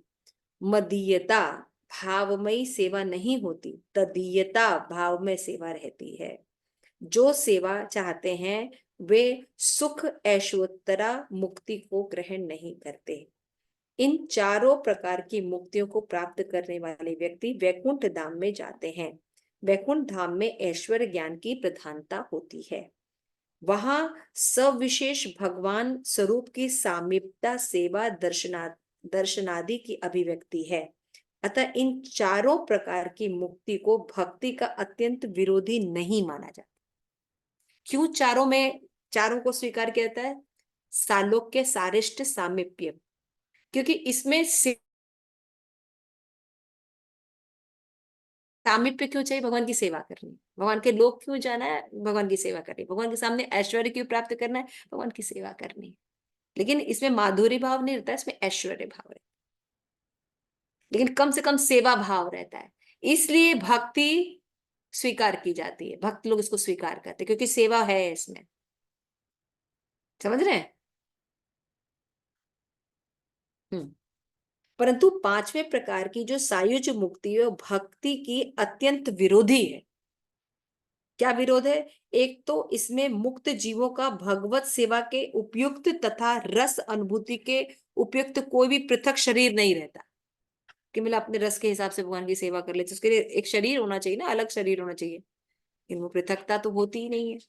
मदीयता भावमयी सेवा नहीं होती, तदीयता भावमय सेवा रहती है। जो सेवा चाहते हैं वे सुख ऐश्वर्योत्तरा मुक्ति को ग्रहण नहीं करते। इन चारों प्रकार की मुक्तियों को प्राप्त करने वाले व्यक्ति वैकुंठ धाम में जाते हैं। वैकुंठ धाम में ऐश्वर्य ज्ञान की प्रधानता होती है। वहां सविशेष भगवान स्वरूप की सामीप्यता सेवा दर्शनादि की अभिव्यक्ति है। अतः इन चारों प्रकार की मुक्ति को भक्ति का अत्यंत विरोधी नहीं माना जाता। क्यों चारों में, चारों को स्वीकार किया जाता है, सालोक्य सारिष्ट सामीप्य, क्योंकि इसमें सामीप्य क्यों चाहिए, भगवान की सेवा करनी, भगवान के लोग क्यों जाना है, भगवान की सेवा करनी, भगवान के सामने ऐश्वर्य क्यों प्राप्त करना है, भगवान की सेवा करनी। लेकिन इसमें माधुर्य भाव नहीं रहता, इसमें ऐश्वर्य भाव रहता है, लेकिन कम से कम सेवा भाव रहता है। इसलिए भक्ति स्वीकार की जाती है, भक्त लोग इसको स्वीकार करते हैं क्योंकि सेवा है इसमें। समझ रहे हैं। परंतु पांचवें प्रकार की जो सायुज मुक्ति है भक्ति की अत्यंत विरोधी है। क्या विरोध है, एक तो इसमें मुक्त जीवों का भगवत सेवा के उपयुक्त तथा रस अनुभूति के उपयुक्त कोई भी पृथक शरीर नहीं रहता, कि मतलब अपने रस के हिसाब से भगवान की सेवा कर लेते, उसके लिए एक शरीर होना चाहिए ना, अलग शरीर होना चाहिए, लेकिन वो पृथकता तो होती ही नहीं है।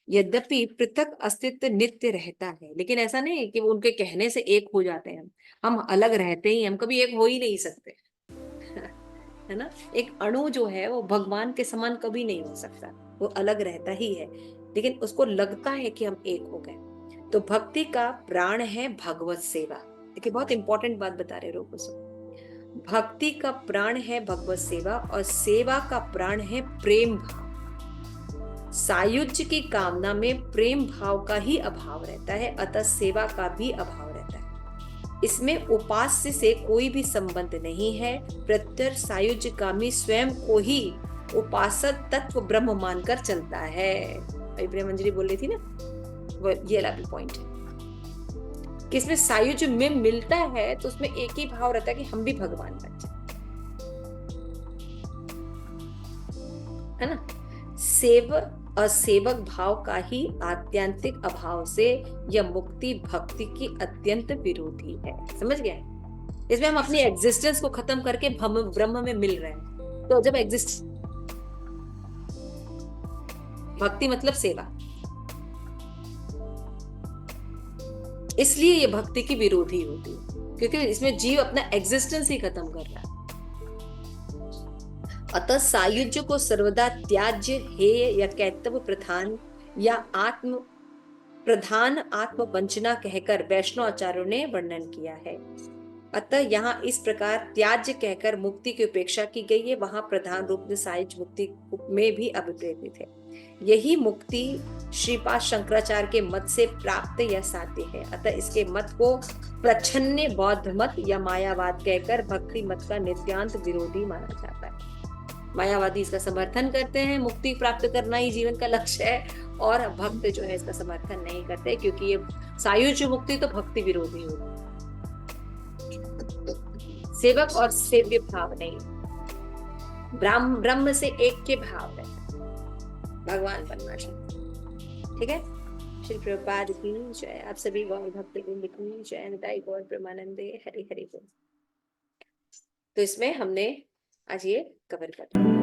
यद्यपि पृथक अस्तित्व नित्य रहता है, लेकिन ऐसा नहीं है कि वो उनके कहने से एक हो जाते हैं। हम अलग रहते ही, हम कभी एक हो ही नहीं सकते है ना। एक अणु जो है वो भगवान के समान कभी नहीं हो सकता, वो अलग रहता ही है, लेकिन उसको लगता है कि हम एक हो गए। तो भक्ति का प्राण है भगवत सेवा। देखिए बहुत इंपॉर्टेंट बात बता रहे रोको सो। भक्ति का प्राण है भगवत सेवा और सेवा का प्राण है प्रेम भाव। सायुज्य की कामना में प्रेम भाव का ही अभाव रहता है, अतः सेवा का भी अभाव रहता है। इसमें उपास्य से कोई भी संबंध नहीं है। प्रत्यय सायुज्य कामी स्वयं को ही उपासक तत्व ब्रह्म मानकर चलता है। अभी प्रिया मंजरी बोल रही थी ना, वो ये वाला भी पॉइंट है कि इसमें सायुज्य में मिलता है तो उसमें एक ही भाव रहता है कि हम भी भगवान बन जाए, है ना। असेवक भाव का ही आत्यंतिक अभाव से यह मुक्ति भक्ति की अत्यंत विरोधी है। समझ गए। इसमें हम अपनी एग्जिस्टेंस को खत्म करके ब्रह्म में मिल रहे हैं। तो जब एग्जिस्ट, भक्ति मतलब सेवा, इसलिए ये भक्ति की विरोधी होती है, क्योंकि इसमें जीव अपना एग्जिस्टेंस ही खत्म कर रहा है। अतः सायुज्य को सर्वदा त्याज्य हेय या कैतव प्रधान या आत्म प्रधान आत्म वंचना कहकर वैष्णव आचार्यों ने वर्णन किया है। अतः यहाँ इस प्रकार त्याज्य कहकर मुक्ति की उपेक्षा की गई है, वहां प्रधान रूप में सायुज्य मुक्ति में भी अभिप्रेरित है। यही मुक्ति श्रीपाद शंकराचार्य के मत से प्राप्त या साध्य है। अतः इसके मत को प्रच्छन्न बौद्ध मत या मायावाद कहकर भक्ति मत का नित्यांत विरोधी माना जाता है। मायावादी इसका समर्थन करते हैं, मुक्ति प्राप्त करना ही जीवन का लक्ष्य है, और भक्त जो है इसका समर्थन नहीं करते, क्योंकि ये सायुज्य मुक्ति तो भक्ति विरोधी होगी। सेवक और सेव्य भाव नहीं, ब्रह्म से एक के भाव है, भगवान बनना चाहिए। ठीक है। श्री प्रभुपाद की जय। आप सभी गौर भक्त वृंद की जय। निताई गौर प्रेमानंदे। हरि हरि बोल। तो इसमें हमने आज ये कवर करते हैं।